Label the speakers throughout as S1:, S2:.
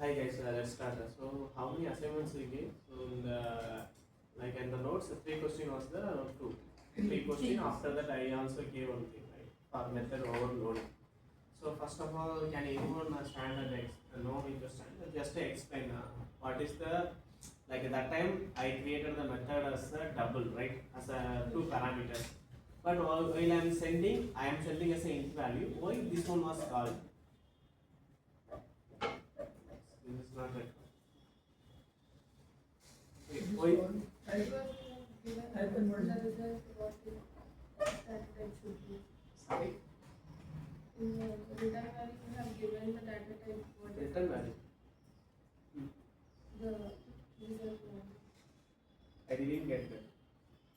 S1: Hi guys, let's start. So how many assignments we gave? So in the in the notes, the three question was the two. Three question. After that, I also gave one thing, right, for method overloading. So first of all, can anyone standard know me to standard? Just to explain what is the at that time I created the method as a double, right, as a two parameters. But while I am sending as an int value. Why this one was called? This is not right. Why? Sorry?
S2: In the return value you have given the data type what is
S1: Return value.
S2: the result one.
S1: I didn't get that.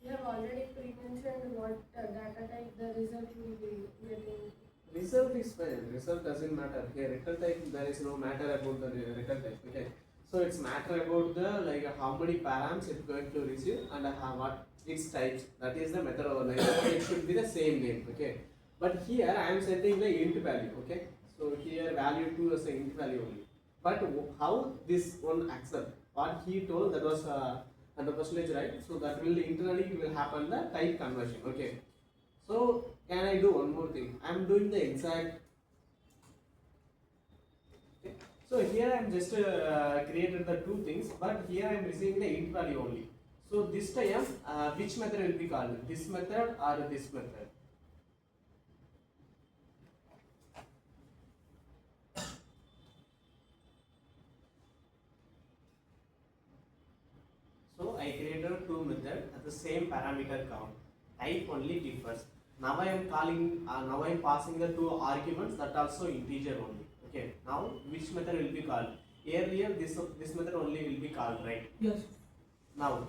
S2: You have already pre-mentioned what data type the result will be getting.
S1: Result is fine. Result doesn't matter. Here, return type, there is no matter about the return type. Okay. So it's matter about the how many params it's going to receive and what its types. That is the method overloading. It should be the same name. Okay. But here I am setting the int value. Okay. So here value 2 is the int value only. But how this one accept? What he told, that was 100% right. So that will internally it will happen the type conversion. Okay. So can I do one more thing? I am doing the exact. Okay. So here I am just created the two things, but here I am receiving the int value only. So this time, which method will be called? This method or this method? So I created two methods at the same parameter count. Type only differs. Now I am calling. Now I am passing the two arguments that also integer only. Okay. Now which method will be called? Earlier this method only will be called, right?
S3: Yes.
S1: Now.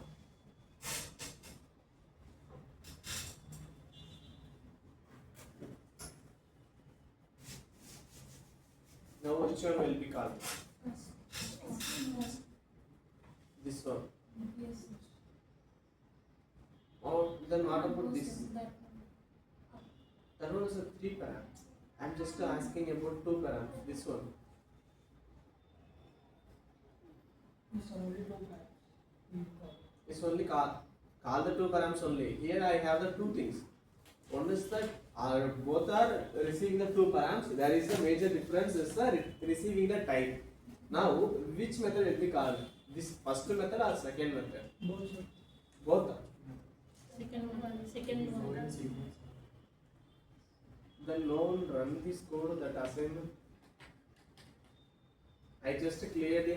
S1: Now which one will be called? This one.
S2: Yes.
S1: Or then what about this?
S2: That
S1: That one is a 3 param. I am just asking about 2 param. This one.
S3: It's only two params.
S1: It's only call the 2 params only. Here I have the two things. One is that both are receiving the 2 params. There is a major difference is the receiving the type. Now which method will be called? This first method or second method?
S3: Both.
S1: Both.
S2: second one.
S1: Then no one run this code, that assignment. I just clearly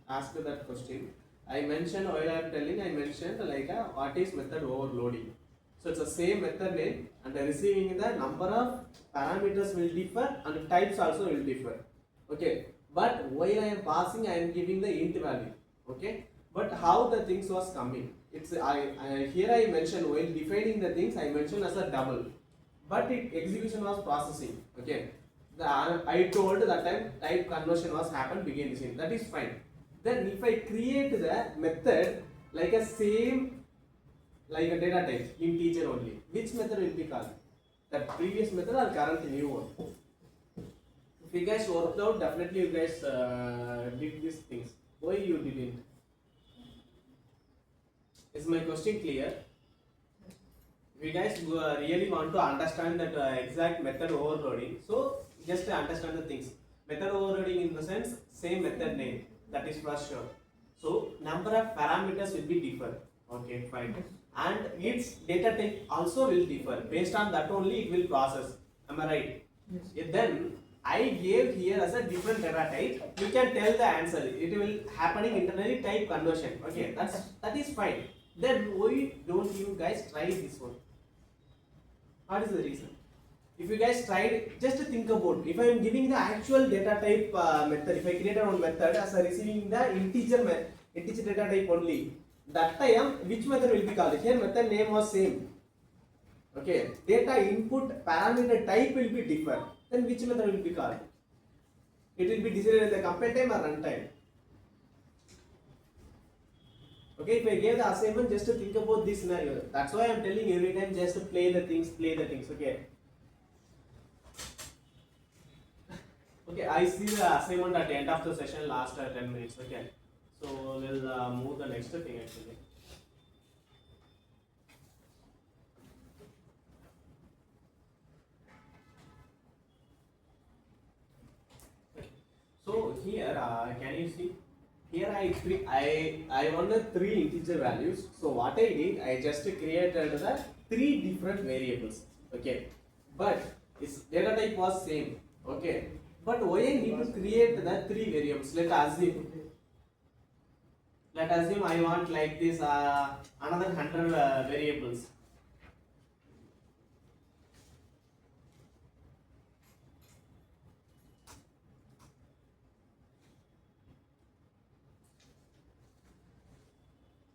S1: asked that question. I mentioned while I am telling, I mentioned what is method overloading. So it's the same method name and the receiving the number of parameters will differ and types also will differ. Okay. But while I am passing, I am giving the int value. Okay. But how the things was coming? It's here I mentioned while defining the things, I mentioned as a double. But execution was processing. Okay. I told that time type conversion was happened begin the scene. That is fine. Then if I create the method like a same like a data type integer only, which method will be called? The previous method or current new one? If you guys worked out, definitely you guys did these things. Why you didn't? Is my question clear? If you guys really want to understand that exact method overloading, so just understand the things. Method overloading in the sense same method name, that is for sure. So number of parameters will be different. Okay, fine. And its data type also will differ. Based on that only it will process. Am I right?
S3: Yes.
S1: Then I gave here as a different data type. You can tell the answer. It will happening internally type conversion. Okay, that is fine. Then why don't you guys try this one? What is the reason? If you guys tried, just think about, if I am giving the actual data type method, if I created one method as a receiving the integer data type only, that time which method will be called? Here method name was same. Okay, data input parameter type will be different. Then which method will be called? It will be decided at the compile time or runtime. Okay, if I gave the assignment, just to think about this scenario. That's why I am telling every time just to play the things. Okay. Okay, I see the assignment at the end of the session last 10 minutes. Okay, so we'll move the next thing actually. So here, can you see? Here I wanted three integer values. So what I did, I just created the three different variables. Okay, but its data type was same. Okay, but why I need to create the three variables? Let assume I want like this another 100 variables.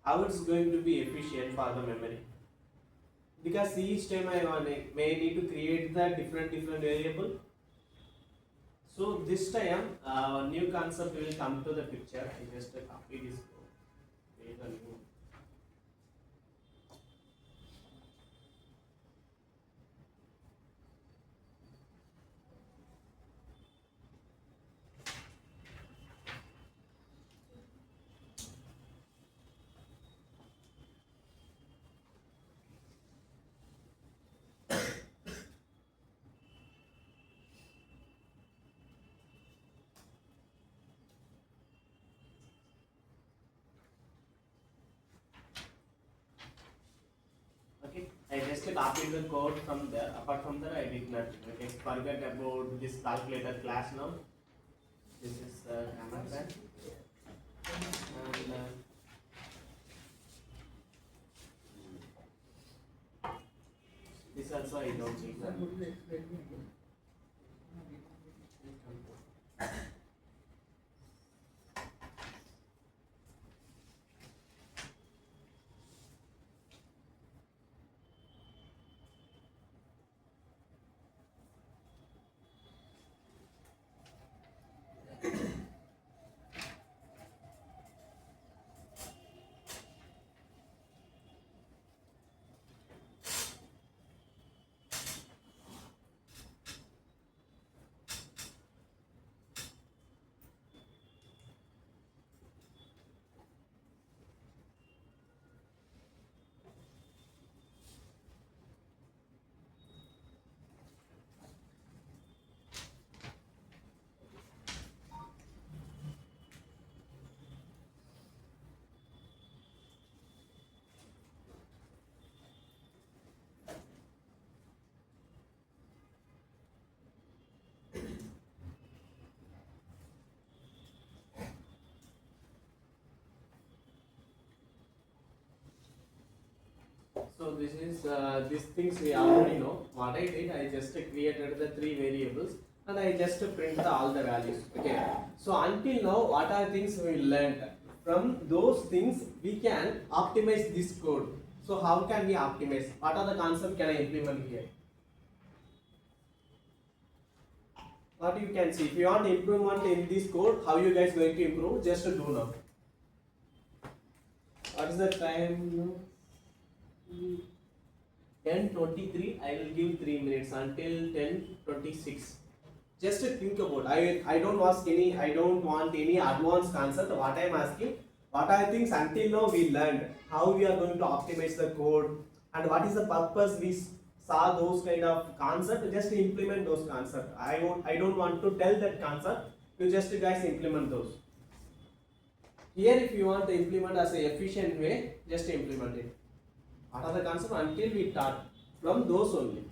S1: How it's going to be efficient for the memory? Because each time may need to create the different variable. So this time new concept will come to the picture. I just copy this code, create a new. Okay, I just copied the code from there. Apart from that, I did nothing. Okay, forget about this calculator class now. This is hammer class, and this also I don't need.
S3: Sir, would you explain me again?
S1: So this is these things we already know. What I did, I just created the three variables and I just print all the values. Okay. So until now, what are things we learned? From those things, we can optimize this code. So how can we optimize? What are the concepts can I implement here? What you can see, if you want improvement in this code, how you guys going to improve? Just do now. What is the time? 10:23. I will give 3 minutes until 10:26. Just think about. I don't ask any. I don't want any advanced concept. What I am asking, what are things until now we learned, how we are going to optimize the code, and what is the purpose we saw those kind of concept. Just implement those concept. I don't want to tell that concept. You just guys implement those. Here, if you want to implement as a efficient way, just implement it. What are the concepts until we start from those only.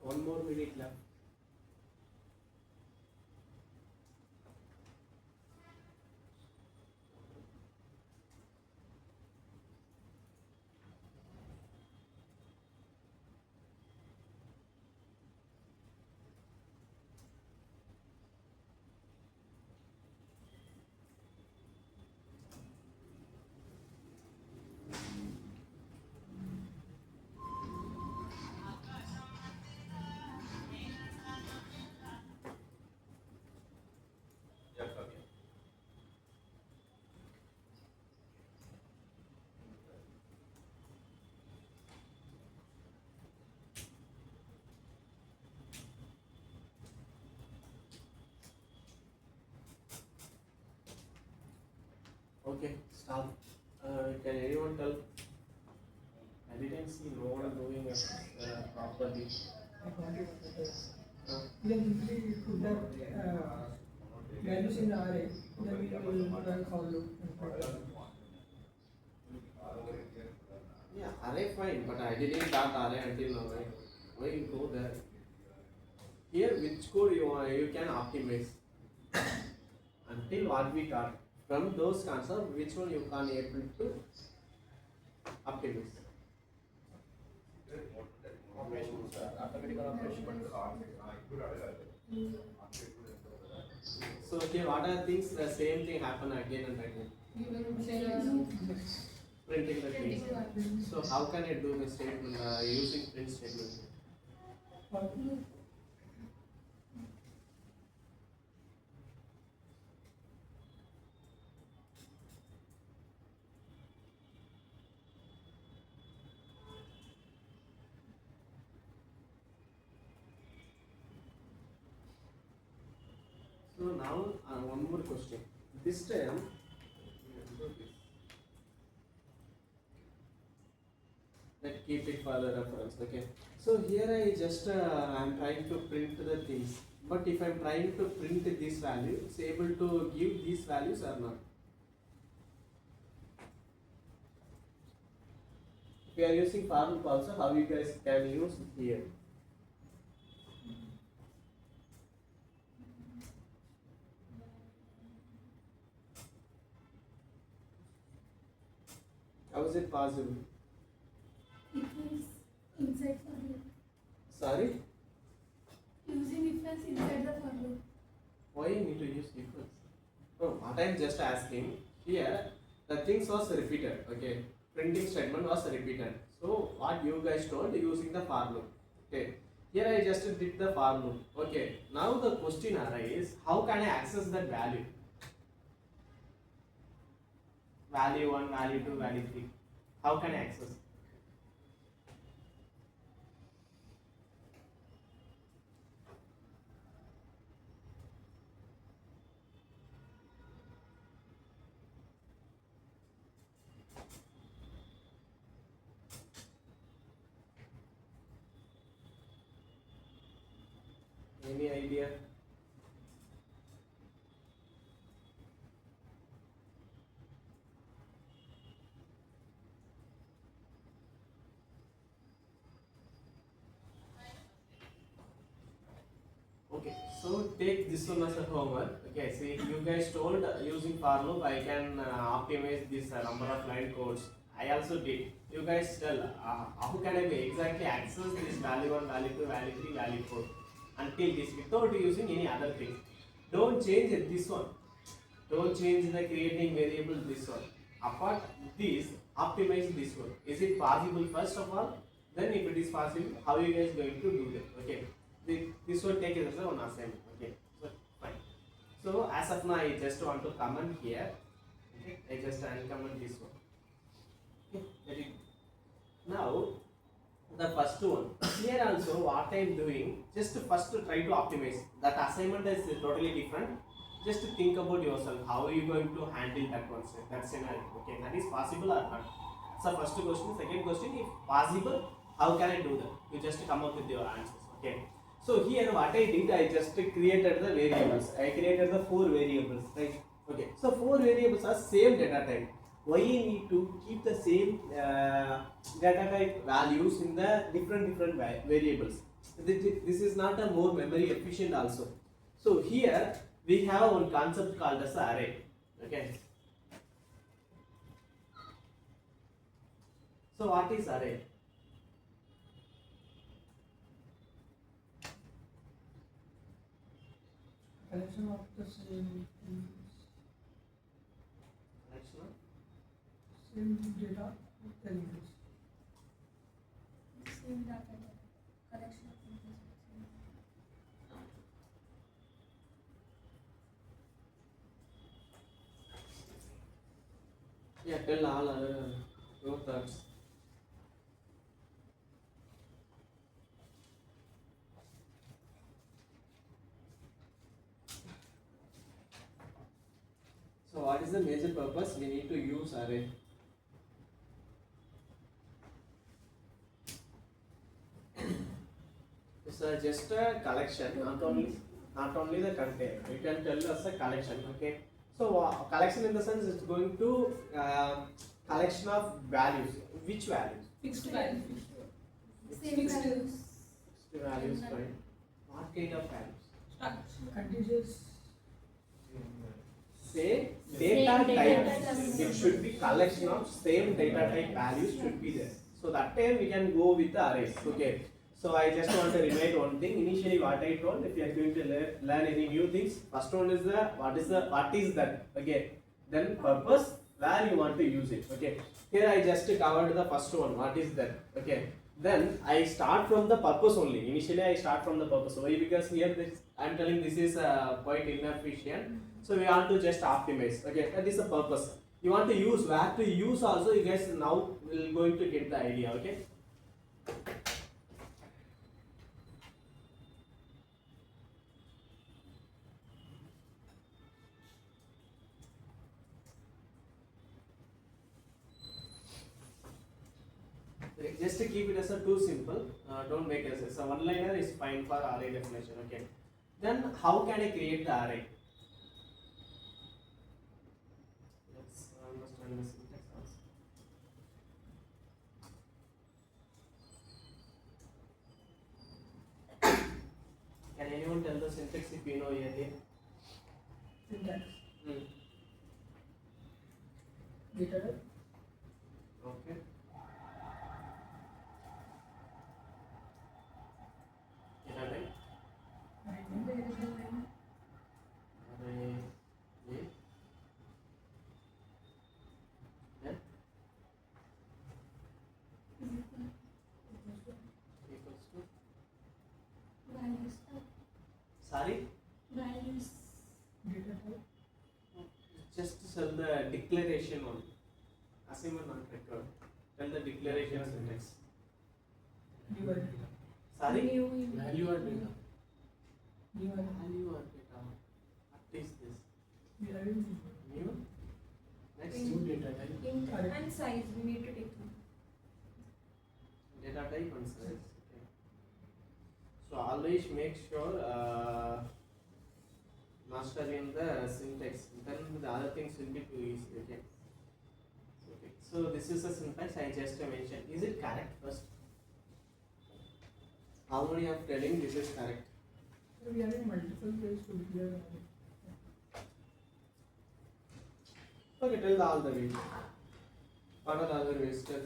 S1: One more minute left. Okay, stop. Can anyone tell? I didn't see no one doing it properly.
S3: I got it. Then we put that values in the array. Then we will run for loop.
S1: Yeah, array fine, but I didn't start array until now. Right? Why you go there? Here, which code you can optimize until what we taught. From those concepts, which one you can able to optimize? So here, what are things? The same thing happen again and again. Printing the things. So how can I do the statement using print statement? So now one more question. This time, let's keep it for the reference. Okay. So here I just I'm trying to print the things. But if I'm trying to print this value, it's able to give these values or not. If we are using for loop also, how you guys can use here? How is it possible?
S2: It is inside for loop.
S1: Sorry?
S2: Using difference inside the for loop.
S1: Why you need to use difference? No, what I'm just asking, here the things was repeated, okay? Printing statement was repeated. So what you guys told using the for loop. Okay. Here I just did the for loop. Okay. Now the question arises, how can I access that value? Value 1, value 2, value 3. How can I access? Any idea? Okay, so take this one as a homework. Okay, see, you guys told using for loop I can optimize this number of line codes. I also did. You guys tell how can I exactly access this value 1, value 2, value 3, value 4 until this without using any other thing. Don't change this one. Don't change the creating variable this one. Apart this, optimize this one. Is it possible first of all? Then if it is possible, how you guys going to do that? Okay. This will take it as one assignment. Okay, so fine. So as of now, I just want to comment here. Okay, I just uncomment this one. Okay, very good. Now the first one. Here also, what I am doing, just first to try to optimize. That assignment is totally different. Just think about yourself. How are you going to handle that one? That scenario. Okay, that is possible or not? So first question. Second question, if possible, how can I do that? You just come up with your answers. Okay. So here what I did, I just created the variables. I created the 4 variables, right? Okay. So 4 variables are same data type. Why you need to keep the same data type values in the different variables? This is not a more memory efficient also. So here we have one concept called as array. Okay. So what is array?
S3: Collection of the same
S1: Collection of
S3: data elements.
S2: Same data collection of inputs.
S1: Yeah, tell all other your thoughts. So what is the major purpose? We need to use array. It's just a collection, not only the content. You can tell us a collection. Okay. So collection in the sense it's going to collection of values. Which values?
S3: Fixed value.
S2: Same
S3: Fixed.
S2: values.
S1: Fixed values, right? What kind of values?
S3: Contingents.
S1: Say
S2: Same
S1: data
S2: data
S1: type.
S2: types.
S1: It should be collection of same data type values should be there. So that time we can go with the arrays. Okay. So I just want to remind one thing. Initially, what I told, if you are going to learn any new things, first one is what is that? Okay. Then purpose, where you want to use it. Okay. Here I just covered the first one. What is that? Okay. Then I start from the purpose only. Initially, I start from the purpose. Why? Because here I am telling this is quite inefficient. So we want to just optimize. Okay. That is the purpose. You want to use where to use also. You guys now will going to get the idea. Okay. Just to keep it as a too simple, don't make it as a one liner is fine for array definition. Okay. Then how can I create the array? Let's understand the syntax also. Can anyone tell the syntax if you know earlier?
S3: Syntax.
S1: Hmm.
S3: Data type.
S1: Okay. Data type. Array A. Then equals to
S2: Values.
S1: sorry.
S2: Values.
S3: Data type.
S1: Just tell the declaration only. Assignment not required. Tell the declaration syntax.
S3: New array.
S1: Sorry?
S2: New.
S1: Value or data?
S3: New array.
S1: Value or data? What is this?
S3: We are in
S1: New? Next?
S2: New
S1: data type.
S2: Int
S3: Array.
S2: and size. We need to take them.
S1: Data type and size. Okay. So always make sure master in the syntax. Then the other things will be too easy. Okay. Okay. So this is the syntax I just mentioned. Is it correct first? How many are telling this is correct?
S3: we are in multiple ways to declare array.
S1: Okay, tell the all the ways. What are the other ways? Tell.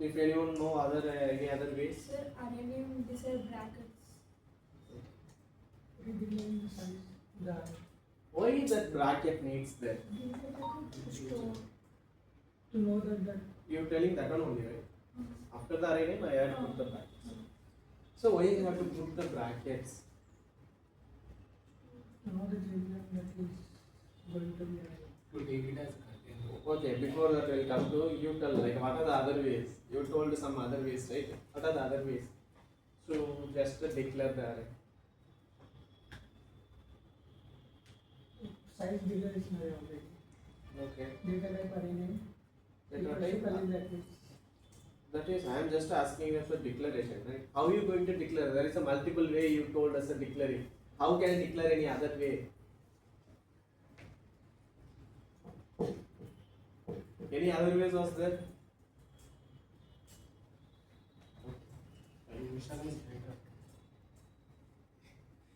S1: If anyone know any other ways.
S2: Sir, array name, these are brackets.
S3: We declare the size, the array.
S1: Why that bracket needs that?
S2: Store.
S3: To know that
S1: You're telling that one only, right? After the array name, I have to put the brackets. So why you have to put the brackets?
S3: to know the region that is going to be array.
S4: To take it as content.
S1: Okay, before that we'll come to you tell like what are the other ways? You told some other ways, right? What are the other ways? So just declare the array.
S3: Size bigger is array already.
S1: Okay.
S3: Data type array name.
S1: Data
S3: Equal
S1: type.
S3: to array that is.
S1: That is, I am just asking you for declaration, right? How are you going to declare? There is a multiple way you told us a declaring. How can I declare any other way? Any other ways was there?
S4: Vishal is better.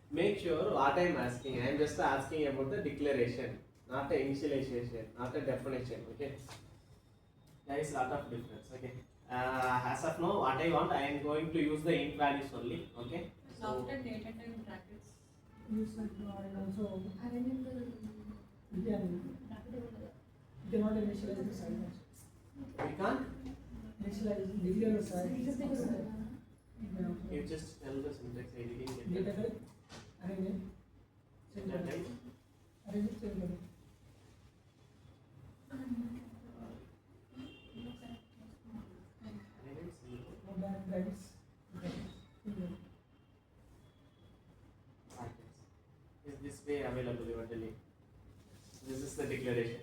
S1: Make sure what I am asking. I am just asking about the declaration, not the initialization, not the definition. Okay. There is lot of difference. Okay. As of now, what I want, I am going to use the int values only. Okay. So
S5: After data type brackets.
S3: use that and also
S2: array name
S3: you cannot initialize the size.
S1: we can't.
S3: Initialize declare the size.
S1: You just tell the syntax. I didn't get
S3: Data
S1: that.
S3: type, array name, same
S1: Data
S3: value.
S1: type.
S3: Array name, same value. No back brackets.
S1: Is this way available? You are telling. This is the declaration.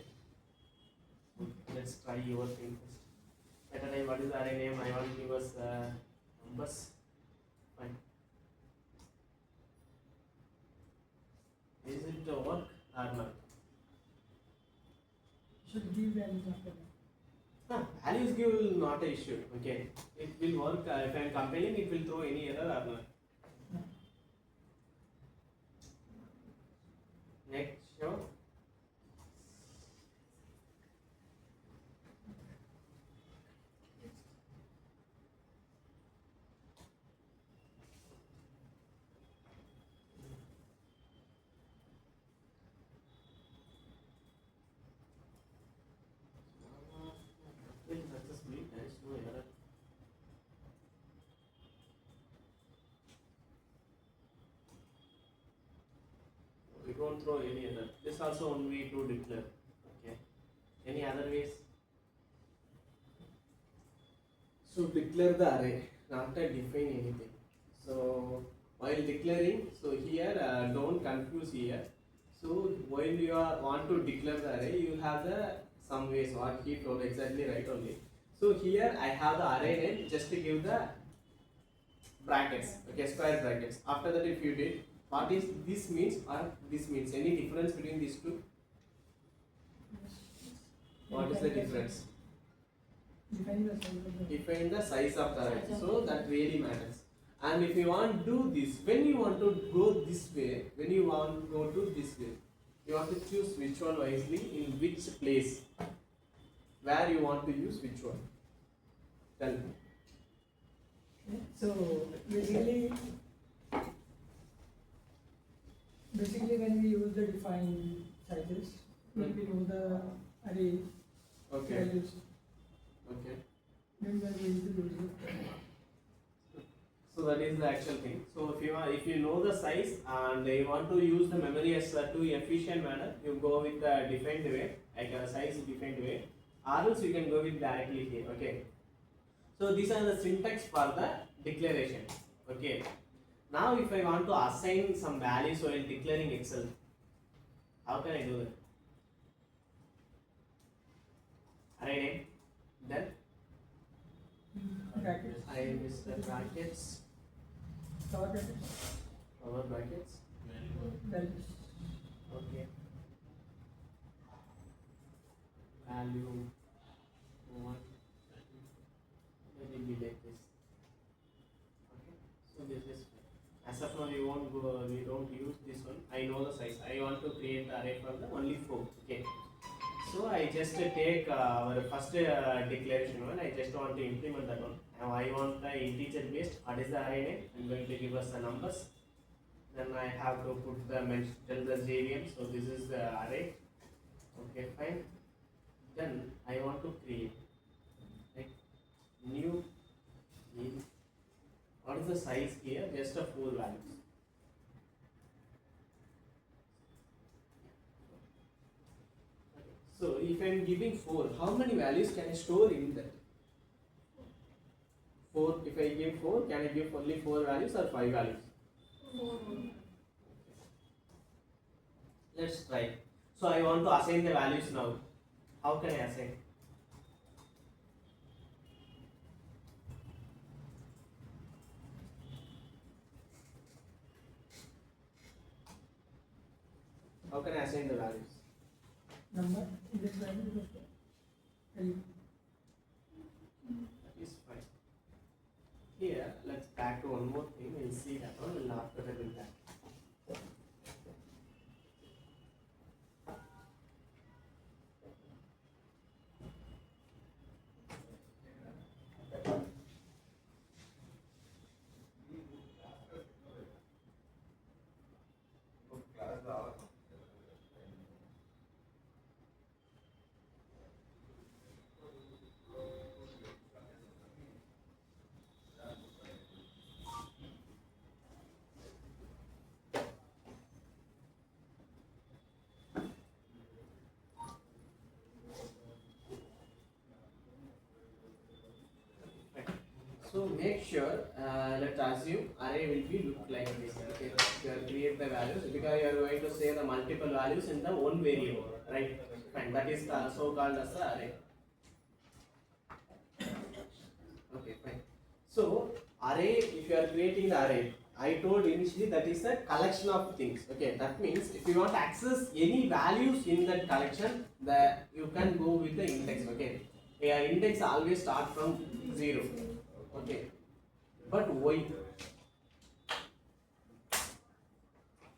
S1: Let's try your thing first. At a time, what is the array name? I want to give us numbers. Fine. Is it work or not?
S3: Should give values after that.
S1: Values give will not an issue. Okay. It will work. If I am compiling, it will throw any error or not. Next, show. Successfully, there is no error. We don't throw any error. This also one way to declare. Okay. Any other ways? So declare the array, not to define anything. So while declaring, so here don't confuse here. So while you want to declare the array, you have the some ways what he told exactly right only. So here I have the array name just to give the brackets, okay, square brackets. After that, if you did, what is this means or this means? Any difference between these two? What is the difference?
S3: Define the size of the.
S1: Define the size of the array. So that really matters. And if you want to do this, when you want to go this way, when you want to go to this way, you have to choose which one wisely in which place. Where you want to use which one? Tell me.
S3: So basically when we use the define sizes, when we know the array
S1: Okay.
S3: values,
S1: Okay.
S3: then we are going to use it.
S1: So that is the actual thing. So if you know the size and you want to use the memory as a too efficient manner, you go with the defined way, like a size defined way, or else you can go with directly here. Okay. So these are the syntax for the declaration. Okay. Now if I want to assign some values while declaring Excel, how can I do that? Array name, then
S3: Brackets,
S1: I missed the brackets,
S3: cover brackets,
S1: cover brackets.
S3: values.
S1: Okay. Value one. Let it be like this. Okay. So this is fine. As of now, we won't go. We don't use this one. I know the size. I want to create the array for the only 4. Okay. So I just take our first declaration one. I just want to implement that one. Now I want the integer based. What is the array name? I'm going to give us the numbers. Then I have to put the tell the JVM. So this is the array. Okay, fine. Then I want to create like new. What is the size here? Just a 4 values. So if I am giving 4, how many values can I store in that? 4. If I give 4, can I give only 4 values or 5 values?
S2: 4.
S1: Let's try. So I want to assign the values now. How can I assign? How can I assign the values?
S3: Number, index value equals to value.
S1: That is fine. here, let's back to one more thing. We'll see that one, and after that we'll back. So make sure, let's assume array will be look like this. Okay, you are create the values because you are going to say the multiple values in the one variable, right? Fine, that is so called as the array. Okay, fine. So array, if you are creating the array, I told initially that is a collection of things. Okay, that means if you want to access any values in that collection, that you can go with the index. Okay, your index always start from 0. Okay, but why?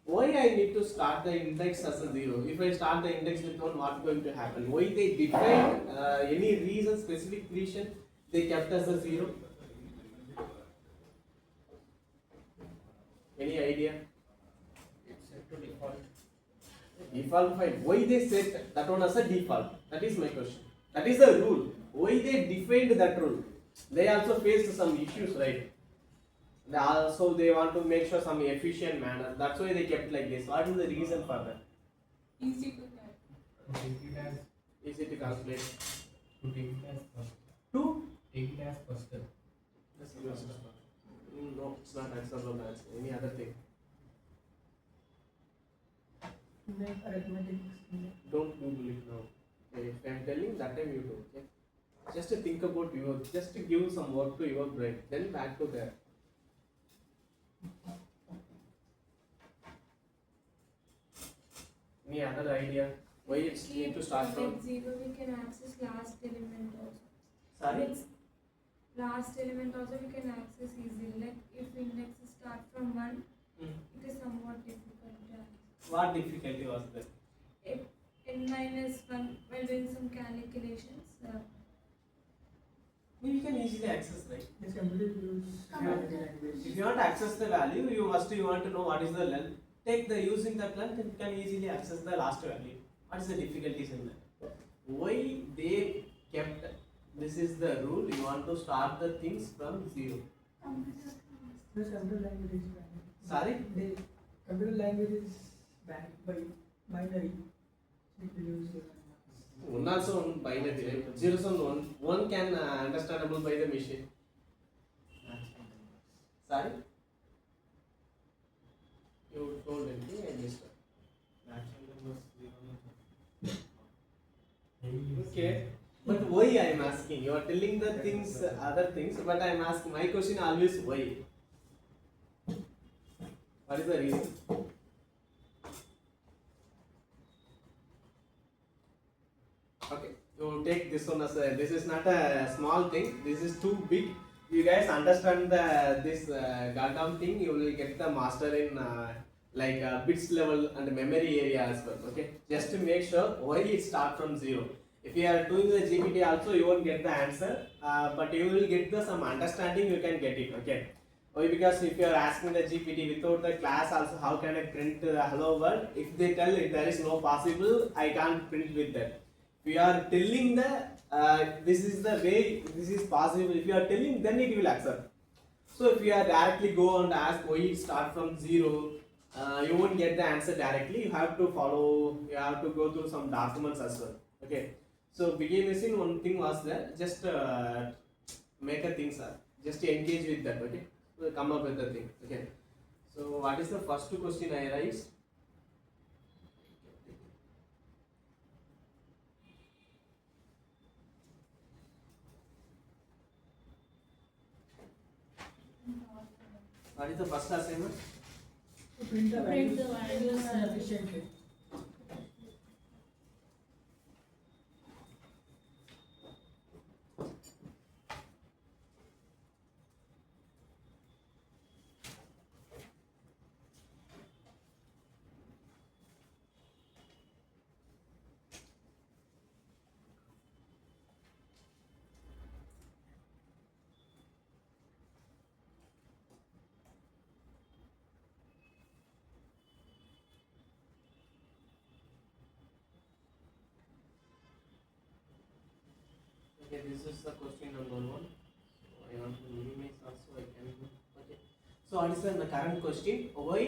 S1: Why I need to start the index as a 0? If I start the index with 1, what's going to happen? Why they define any reason, specific reason they kept as a 0? Any idea?
S4: It's set to default.
S1: Default fine. Why they set that one as a default? That is my question. That is the rule. Why they defined that rule? They also faced some issues, right? They want to make sure some efficient manner. That's why they kept like this. What is the reason for that?
S2: Easy to type.
S4: To take it as
S1: Easy to calculate.
S4: to take it as first.
S1: To?
S4: Take it as first.
S1: No, it's not acceptable. That's any other thing.
S3: Make arithmetic.
S1: Don't Google it now. Okay, if I'm telling that time you do. Okay? Just to think about your, just to give some work to your brain. Then back to there. Any other idea? Why it's need to start from?
S2: With 0 we can access last element also.
S1: Sorry?
S2: With last element also we can access easily. Like if indexes start from 1, it is somewhat difficult to access.
S1: What difficulty was there?
S2: If n minus 1 while doing some calculations.
S1: We can easily access, right?
S3: Yes, computer use language.
S1: If you want to access the value, you want to know what is the length. Take the using that length and you can easily access the last value. What is the difficulties in that? Why they kept this is the rule, you want to start the things from 0.
S3: This computer language is banned.
S1: Sorry?
S3: The computer language is banned by binary. It will use
S1: One also one binary, right? 0s and 1. 1 can understandable by the machine. Sorry? You told anything, I missed it. Okay. But why I am asking? You are telling the things, other things, but I am asking. My question always why. What is the reason? Okay, you take this one as a, this is not a small thing. This is too big. You guys understand this goddamn thing. You will get the master in bits level and memory area as well. Okay, just to make sure why it start from 0. If you are doing the GPT also, you won't get the answer, but you will get the some understanding. You can get it. Okay. Why? Because if you are asking the GPT without the class also, how can I print the hello world? If they tell it there is no possible, I can't print with that. If you are telling the this is the way, this is possible. If you are telling, then it will accept. So if you are directly go and ask why it start from 0, you won't get the answer directly. You have to follow. You have to go through some documents as well. Okay. So begin missing one thing was there. Just make a thing, sir. Just engage with that. Okay. So come up with the thing. Okay. So what is the first question I raised? What is the first assignment?
S3: to print the
S2: Print
S3: values
S2: the values
S3: efficiently.
S1: Okay, this is the question number 1. So I want to minimize also, I can do. Okay. So what is the current question? Why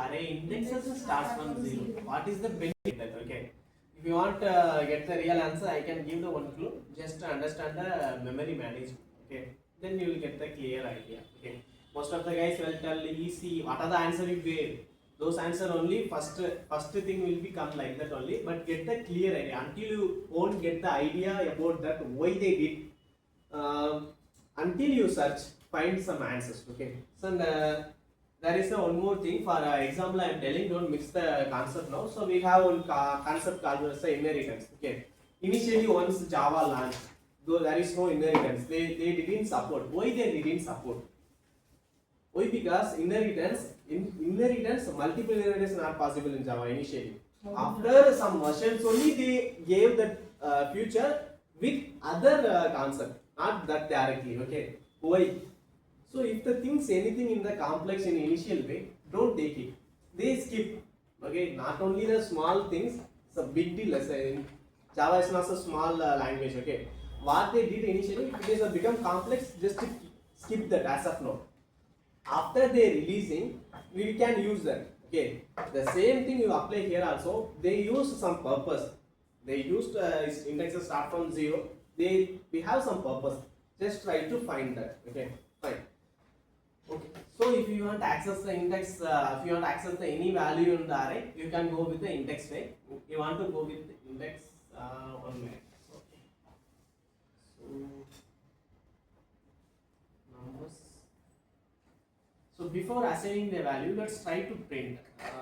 S1: array indexes starts from 0? What is the benefit? Okay. If you want to get the real answer, I can give the one clue. Just to understand the memory management. Okay. Then you will get the clear idea. Okay. Most of the guys will tell easy. What are the answer you gave? Those answer only first thing will become like that only. But get the clear idea. Until you won't get the idea about that why they did. Until you search, find some answers. Okay. So there is one more thing. For example, I am telling, don't mix the concept now. So we have one concept called as inheritance. Okay. Initially, once Java launched, though there is no inheritance, they didn't support. Why they didn't support? Why? Because inheritance, multiple inheritance not possible in Java initially. After some versions only they gave that future with other concept, not that directly. Okay. Why? So if the things anything in the complex in initial way, don't take it. They skip. Okay. Not only the small things, it's a big deal. Java is not a small language. Okay. What they did initially, if it has become complex, just skip that as of now. After they releasing, we can use that. Okay, the same thing you apply here also. They use some purpose. They used indexes start from 0. We have some purpose. Just try to find that. Okay, fine. Okay, so if you want to access the index, if you want to access the any value in the array, you can go with the index way. You want to go with the index 1 minute. Okay. So numbers. So before assigning the value, let's try to print.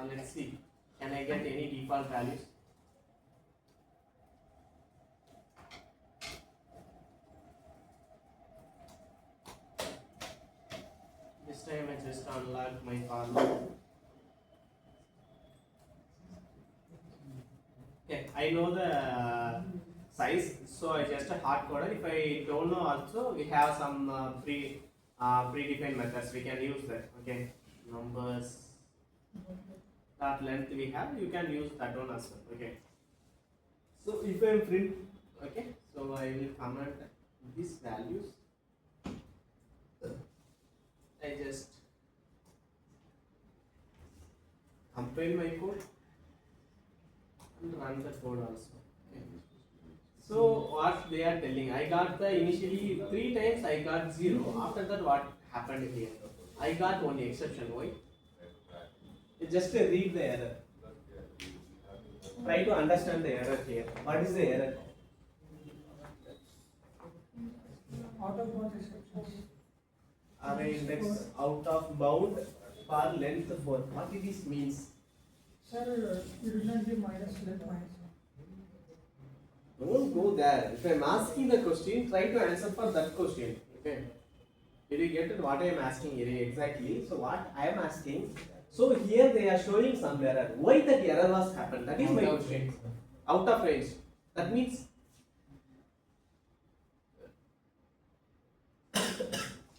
S1: Let's see, can I get any default values? This time I just unlock my for loop. Okay, I know the size, so I just hard coded. If I don't know also, we have some predefined methods. We can use that. Okay, numbers. That length we have, you can use that one as well. Okay. So if I print, okay, so I will comment these values. I just compile my code and run the code also. Okay. So what they are telling, I got the initially 3 times I got 0. After that, what happened here? I got only exception. Why? Just read the error. Try to understand the error here. What is the error?
S3: Out of bound exceptions.
S1: Array index out of bound for length 4. What it is means?
S3: Sir, you did not give minus length minus.
S1: Don't go there. If I am asking the question, try to answer for that question. Okay. Did you get it? What I am asking here exactly? So what I am asking. So here they are showing some error. Why that error was happened? That is my question. Out of range. That means.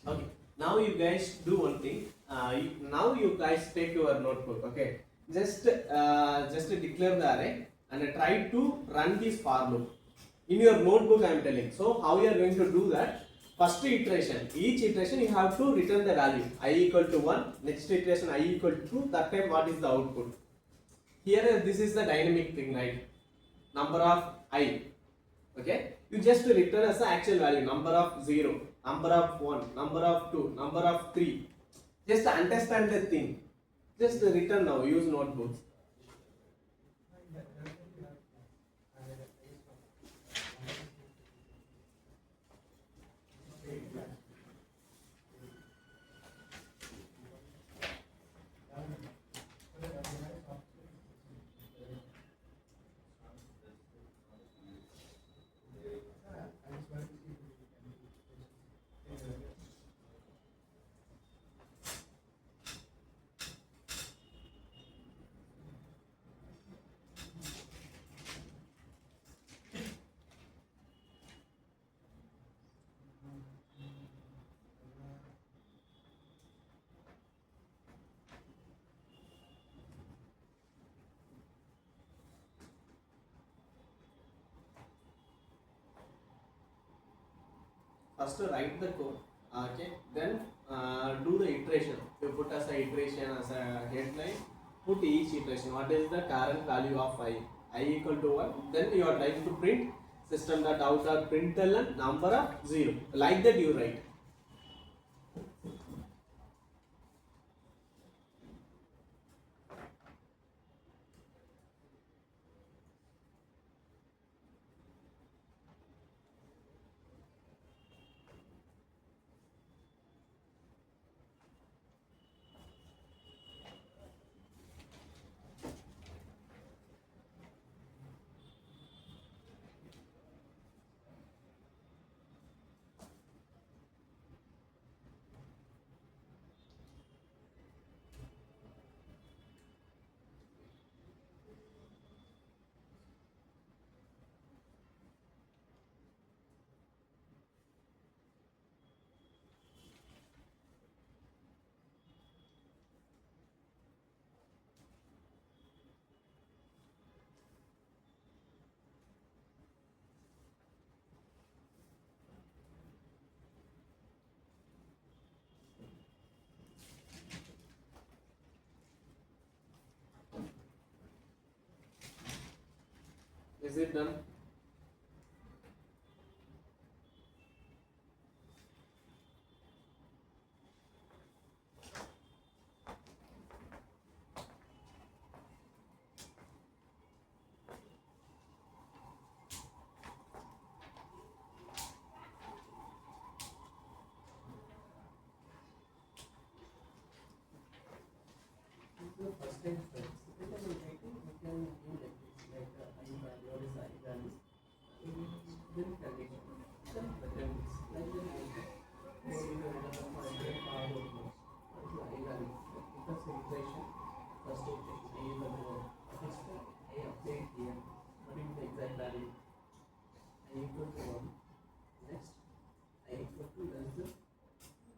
S1: Okay. Now you guys do one thing. Now you guys take your notebook. Okay. Just declare the array and try to run this for loop. In your notebook I am telling. So how you are going to do that? First iteration, each iteration you have to return the value I equal to 1, next iteration I equal to 2, that time what is the output? Here this is the dynamic thing, right? Number of I, okay? You just return as the actual value, number of 0, number of 1, number of 2, number of 3. Just understand the thing. Just return now, use notebooks. first write the code, okay, then do the iteration. You put as a iteration as a headline, put each iteration what is the current value of I equal to 1, then you are trying to print system.out or println number of 0, like that you write. Is it done?
S4: The first time friends, second time in writing, we can do like this, like I value, what is I value, then condition, then buttons, like that we can. Then we can run for entire power of nodes. What is I value? Because iteration, first iteration, I equal to 1. First step, I update here. What is the exact value? I equal to 1. Next, I equal to less the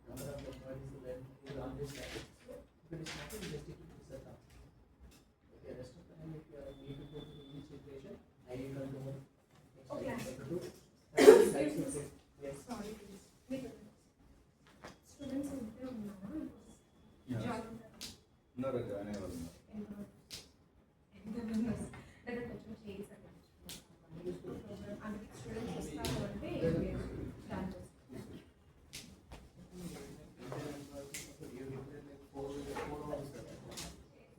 S4: number of the points that is always static. If it is static, just it will set up. Okay, rest of the time if you need to go to each iteration, I equal to 1. Next
S2: Okay.
S4: I equal to 2. Yes.
S2: Sorry, please. Students ఉంటే ఉన్నారా? Join
S5: ఉన్నారు join అయ్యేవాళ్ళు
S2: అంటే కొంచెం చేసాను అందుకే students వస్తారు అంటే ప్లాన్ చేస్తాను.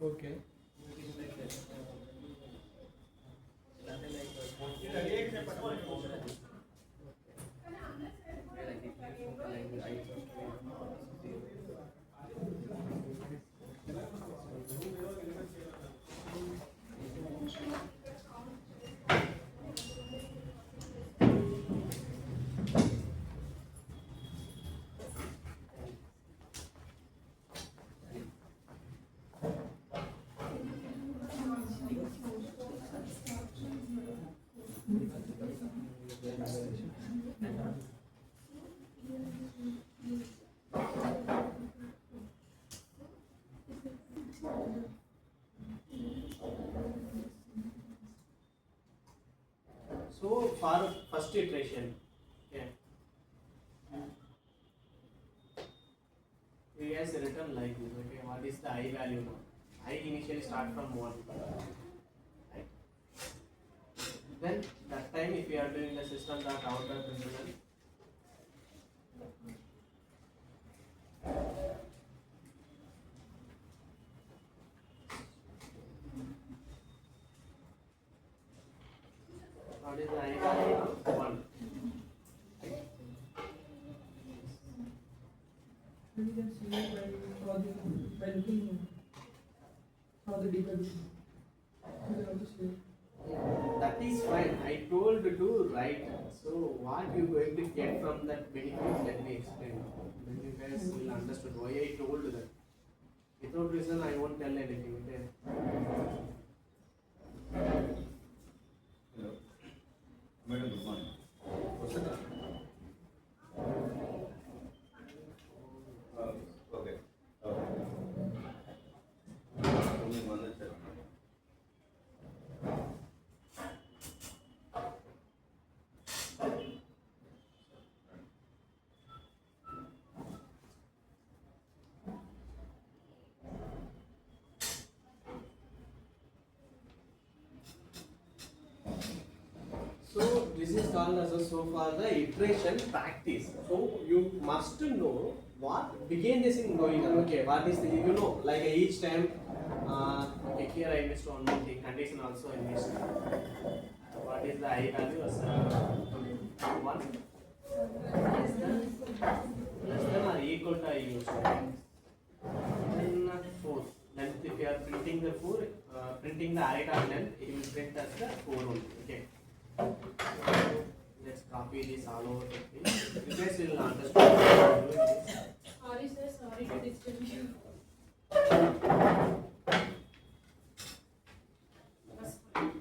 S4: Okay.
S1: So for first iteration, okay, we has written like this. Okay, what is the I value now? I initially start from 1, right? Then that time if we are doing the system.out.println, what is the I value now? 1.
S3: You can see by looking how the debug is. You can also see.
S1: That is fine. I told to write. So what you going to get from that benefit? Let me explain. Then you guys will understand why I told that. Without reason, I won't tell anything. Okay.
S5: Hello madam good morning వస్తుందా okay 9 మంది వచ్చారు
S1: This is called as a so far the iteration practice. So you must know what begin this in going on. Okay, what is the like each time. Okay, here I missed one more thing. Condition also I missed. What is the I value as 1 less than or equal to I use. Then 4. Length, if you are printing the 4, printing the array tag length, it will print as the 4 only. Okay. So let's copy this all over the page. You guys will understand what I am doing this.
S2: Sorry sir, sorry to disturb you. That's fine.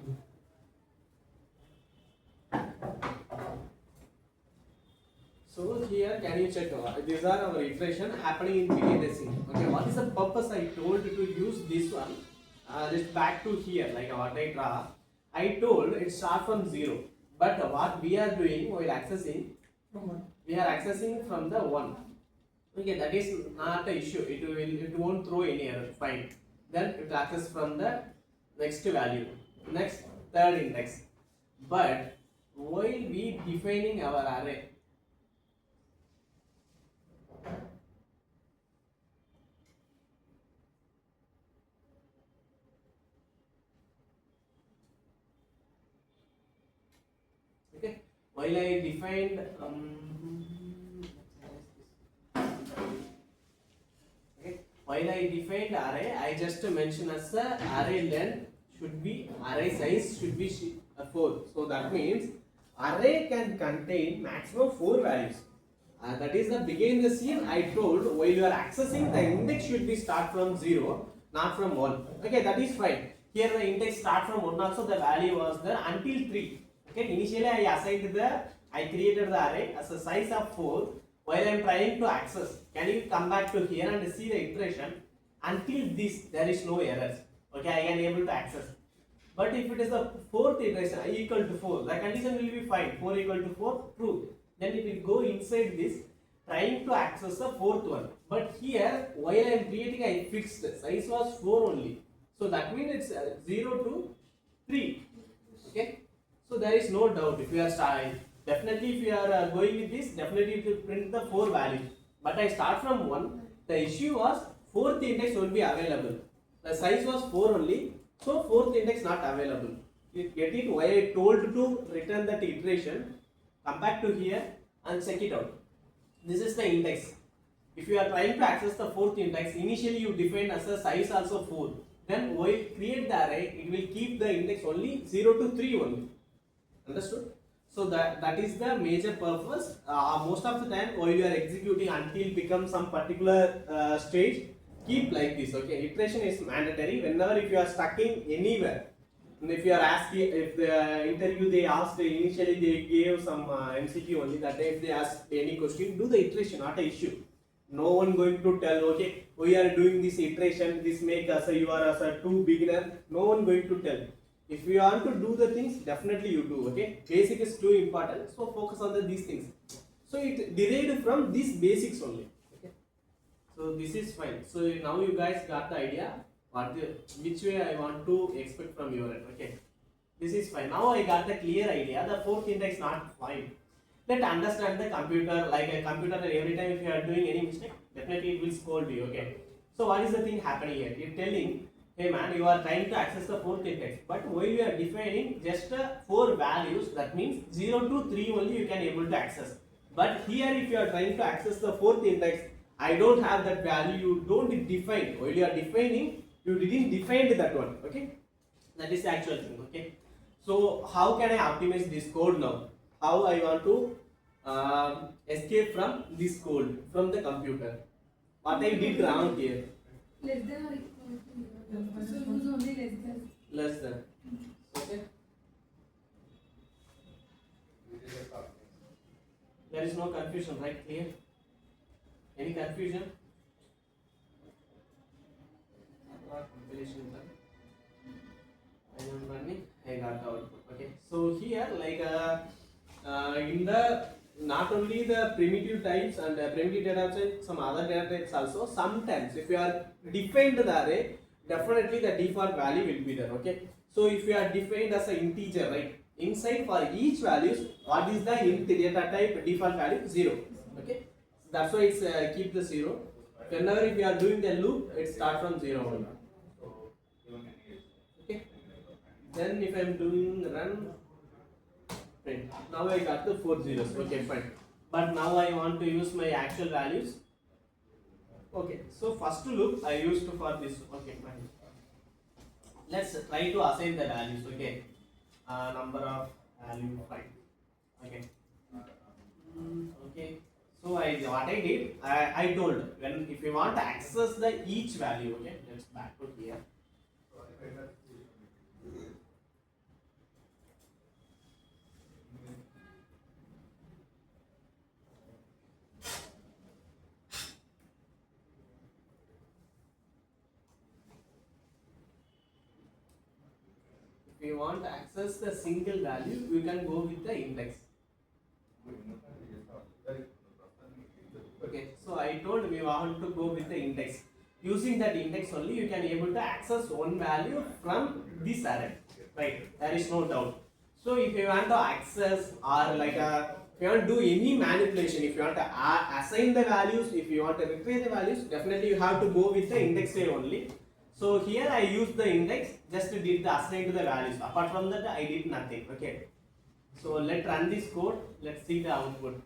S1: So here, can you check? These are our iteration happening in begin the scene. Okay, what is the purpose I told you to use this one? Just back to here, like what I draw. I told it start from 0, but what we are doing while accessing,
S3: From 1.
S1: we are accessing from the 1. Okay, that is not an issue. It won't throw any error. Fine. Then it access from the next value, next third index. But while we defining our array, okay, while I defined okay, while I defined array, I just mentioned as the array length should be, array size should be 4. So that means array can contain maximum 4 values. That is the begin the scene. I told while you are accessing, the index should be start from 0, not from 1. Okay, that is fine. Here the index start from 1 also, the value was there until 3. Okay, initially I created the array as a size of 4 while I am trying to access. Can you come back to here and see the iteration? Until this, there is no errors. Okay, I am able to access. But if it is the 4th iteration, I equal to 4, the condition will be fine. 4 equal to 4, true. Then it will go inside this, trying to access the 4th one. But here, while I am creating, I fixed size was 4 only. So that means it's 0 to 3. Okay. So there is no doubt if you are starting. Definitely, if you are going with this, definitely it will print the 4 values. But I start from 1. The issue was 4th index won't be available. The size was 4 only. So 4th index not available. You get it? Why I told to return that iteration. Come back to here and check it out. This is the index. If you are trying to access the 4th index, initially you define as a size also 4. Then while create the array, it will keep the index only 0 to 3 only. Understood? So that is the major purpose. Most of the time while you are executing until become some particular stage, keep like this. Okay, iteration is mandatory. Whenever if you are stuck in anywhere, and if you are asking, if the interview they asked initially they gave some MCQ only, that if they ask any question, do the iteration, not an issue. No one going to tell, okay, we are doing this iteration, this make us you are as a too beginner. No one going to tell. If you want to do the things, definitely you do. Okay, basic is too important, so focus on these things. So it derived from these basics only. Okay, so this is fine. So now you guys got the idea which way I want to expect from your end. Okay, this is fine. Now I got the clear idea. The 4th index not fine. Let's understand the computer. Like a computer, every time if you are doing any mistake, definitely it will scold you. Okay, so what is the thing happening here? It's telling, hey man, you are trying to access the 4th index, but while you are defining just 4 values, that means 0 to 3 only you can able to access. But here if you are trying to access the 4th index, I don't have that value, you don't define. While you are defining, you didn't define that one. Okay, that is the actual thing. Okay, so how can I optimize this code now? How I want to escape from this code from the computer? What I did wrong here?
S2: Less than or equal to. So use only less than.
S1: Less than. Okay. There is no confusion, right? Clear? Any confusion? Compilation done. I am running. I got the output. Okay. So here, like in the not only the primitive types and primitive data types, some other data types also. Sometimes if you are defined the array, definitely the default value will be there. Okay. So if you are defined as an integer, right? inside for each values, what is the int data type default value? 0. Okay, that's why it's keep the 0. Whenever if you are doing the loop, it start from 0 only. Okay, then if I am doing run print, now I got the 4 zeros. Okay, fine, but now I want to use my actual values. Okay, so first loop I used for this. Okay, fine. Let's try to assign the values. Okay, number of value 5. Okay. Okay. So what I did, I told when if you want to access the each value. Okay, let's back to here. If you want to access the single value, you can go with the index. Okay, so I told we want to go with the index. Using that index only, you can able to access one value from this array. Right? There is no doubt. So if you want to access or like if you want to do any manipulation, if you want to assign the values, if you want to retrieve the values, definitely you have to go with the index way only. So here I used the index, just did the assign to the values. Apart from that, I did nothing. Okay. So let's run this code. Let's see the output.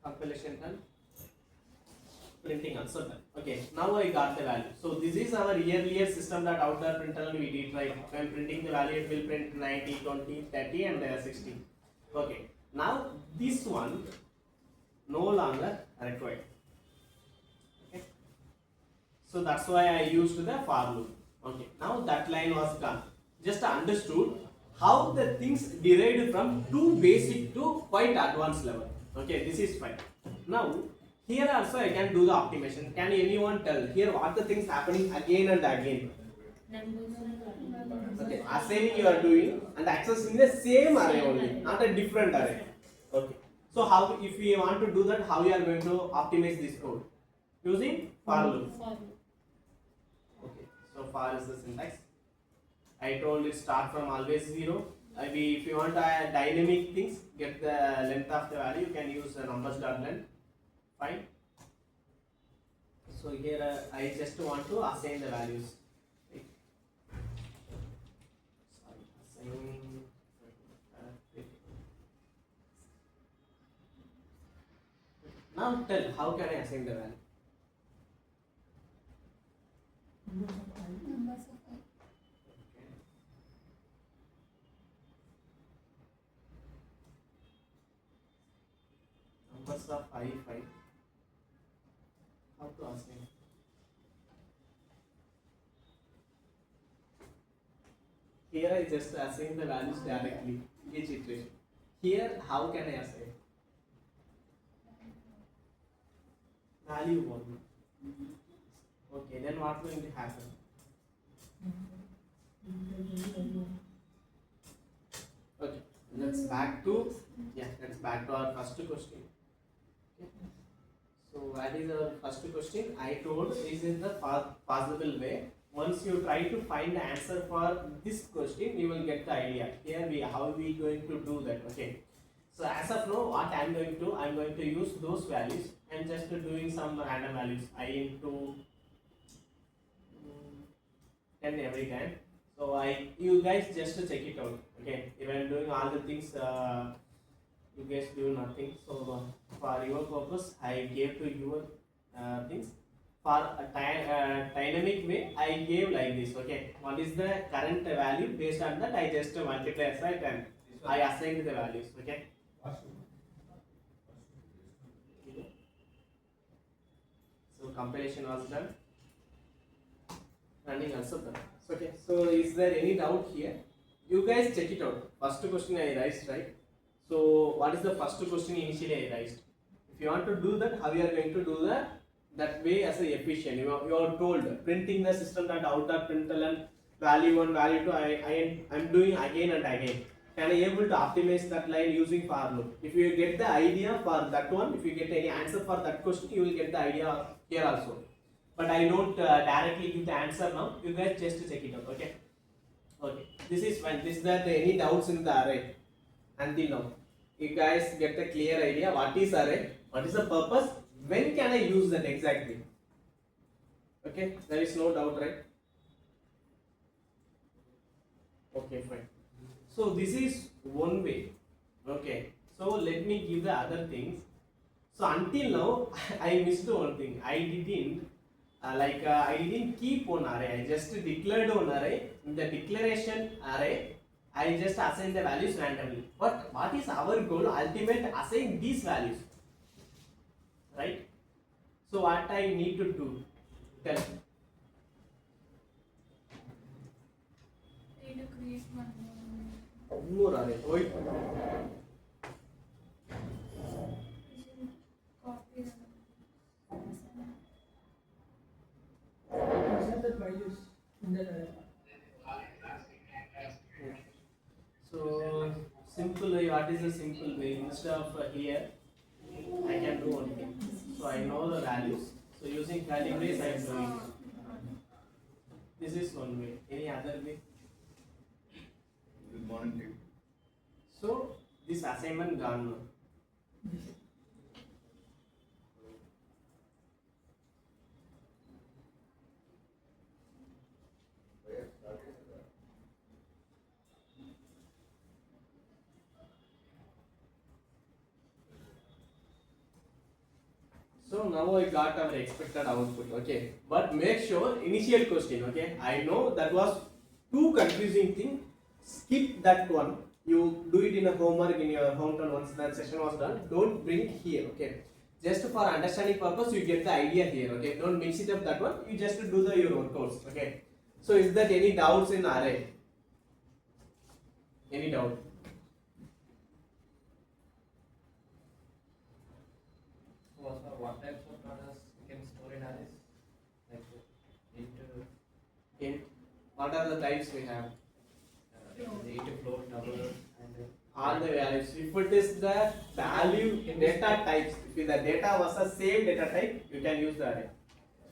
S1: Compilation done. Printing also done. Okay. Now I got the value. So this is our earlier system that outer printer we did, right? When printing the value, it will print 90, 20, 30, and 60. Okay. Now this one no longer required. So that's why I used the for loop. Okay, now that line was gone. Just understood how the things derived from too basic to quite advanced level. Okay, this is fine. Now here also I can do the optimization. Can anyone tell here what the things happening again and again? Okay, assigning you are doing and accessing the same array only, not a different array. Okay. So how if we want to do that, how we are going to optimize this code? Using for loop. Okay, so far is the syntax. I told it start from always 0. If you want to add dynamic things, get the length of the value, you can use numbers.length. Fine. So here I just want to assign the values. Right. Sorry, assign. Now tell how can I assign the value?
S2: Numbers of five.
S1: Numbers of 5. How to assign? Here I just assign the values directly each iteration. Here how can I assign? Value 1. Okay, then what will happen? Okay, let's back to our first question. Okay. So what is our first question? I told this is the possible way. Once you try to find the answer for this question, you will get the idea. Here how we going to do that? Okay. So as of now, what I'm going to use those values and just doing some random values. I into 10 every time. So you guys just check it out. Okay, if I'm doing all the things, you guys do nothing. So for your purpose, I gave to your things. For a dynamic way, I gave like this. Okay, what is the current value? Based on that, I just multiply aside and I assigned the values. Okay. So compilation was done. Running also done. Okay, so is there any doubt here? You guys check it out. First question I raised, right? So what is the first question initially I raised? If you want to do that, how you are going to do that way as a efficient? You are told printing the system that out of println value 1, value 2. I'm doing again and again. Can I able to optimize that line using for loop? If you get the idea for that one, if you get any answer for that question, you will get the idea here also. But I don't directly give the answer now. You guys just check it out. Okay. Okay, this is fine. This is that any doubts in the array until now? You guys get a clear idea what is array, what is the purpose, when can I use that exactly? Okay, there is no doubt, right? Okay, fine. So this is one way. Okay, so let me give the other things. So until now, I missed one thing. I didn't I didn't keep one array. I just declared one array. In the declaration array, I just assign the values randomly. But what is our goal? Ultimate assign these values, right? So what I need to do? Tell.
S2: Need to create one more.
S1: One more array. Wait.
S2: Copy the
S3: Insert that values in that array.
S1: So simple way. What is the simple way? Instead of here, I can do one thing. So I know the values. So using value base, I am doing it. This is one way. Any other way?
S5: Good morning to you.
S1: So this assignment gone now. So now I got our expected output, okay. But make sure initial question, okay. I know that was too confusing thing. Skip that one. You do it in a homework in your hometown once that session was done. Don't bring it here, okay. Just for understanding purpose, you get the idea here, okay. Don't mix it up that one. You just do your workouts, okay. So is there any doubts in array? Any doubt?
S4: What types of data we can store in arrays? Like int,
S1: In what are the types we have?
S4: int, float, double, and
S1: All the values. If it is the value data types, if the data was the same data type, you can use the array.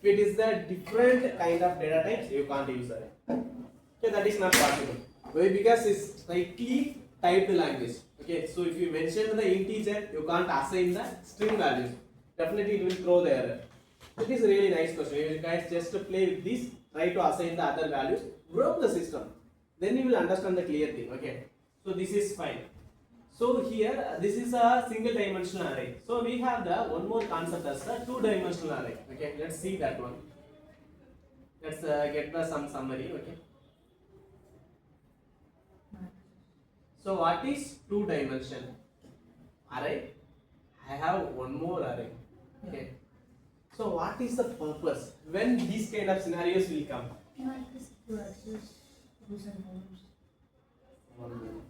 S1: If it is the different kind of data types, you can't use array. Okay, that is not possible. Why? Because it's strictly typed language. Okay, so if you mention the integer, you can't assign the string values. Definitely it will throw the error. It is a really nice question. You guys just play with this, try to assign the other values, broke the system. Then you will understand the clear thing. Okay, so this is fine. So here this is a single dimensional array. So we have the one more concept as the two-dimensional array. Okay, let's see that one. Let's get the some summary. Okay. So what is two-dimension array? I have one more array. Okay. So what is the purpose when these kind of scenarios will come?
S3: To access rows and columns.
S1: One minute.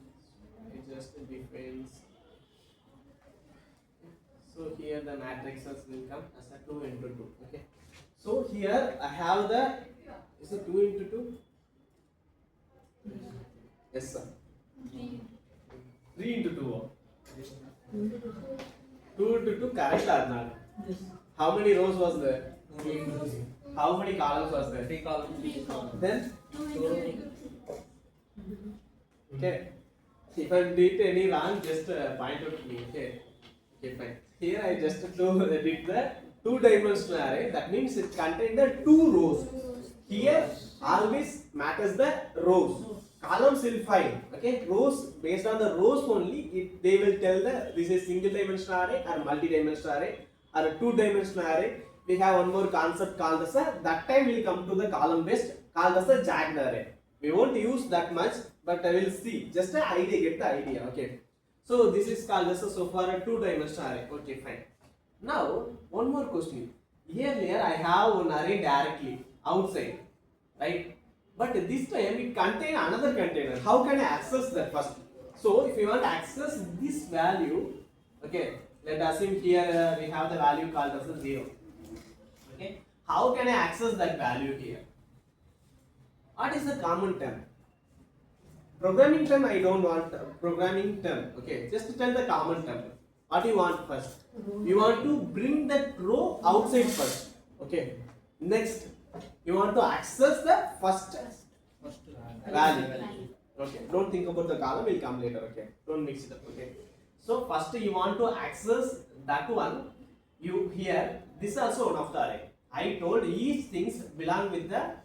S1: It just depends. So here the matrices will come as a 2 into 2. Okay. So here I have the, is it 2 into 2? Yes sir. 3 into 2. 2 into 2 correct or not?
S3: Yes.
S1: How many rows was there? How many columns was there?
S4: 3 columns.
S1: Then?
S2: 2 into 2.
S1: Okay. If I did any wrong, just point out to me. Okay. Okay, fine. Here I just did the two-dimensional array. That means it contains the 2 rows. Here always matters the rows. Columns will fine. Okay. Rows, based on the rows only, they will tell the this is single dimensional array or multi-dimensional array or a two-dimensional array. We have one more concept called as a, that time we will come to the column based called as a jagged array. We won't use that much, but I will see. Just an idea, get the idea. Okay. So this is called as a so far a two-dimensional array. Okay, fine. Now one more question. Here I have one array directly outside, right? But this time it contains another container. How can I access that first? So if you want to access this value, okay, let us assume here we have the value called as a 0. Okay, how can I access that value here? What is the common term? Programming term I don't want programming term. Okay, just tell the common term. What you want first? You want to bring that row outside first. Okay. Next, you want to access the first value. Okay, don't think about the column, will come later. Okay, don't mix it up. Okay, so first you want to access that one. You here, this is also one of the array. I told each things belong with the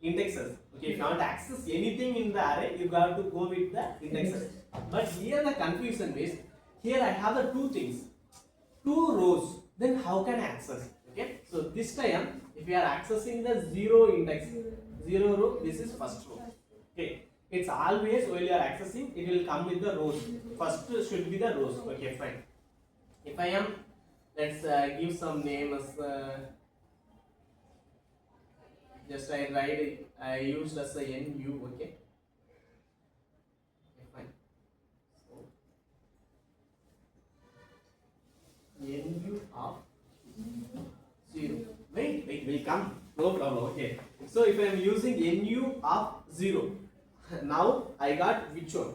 S1: indexes. Okay, if you want to access anything in the array, you got to go with the indexes. But here the confusion is, here I have the two things, two rows. Then how can I access? Okay, so this time if you are accessing the zero index, zero row, this is first row. Okay, it's always while you are accessing, it will come with the rows. First should be the rows. Okay, fine. If I am, let's give some name as just I write it, I used as a NU. Okay, fine. So NU of 0. Wait, will come. No problem. Okay. So if I am using NU of 0, now I got which one?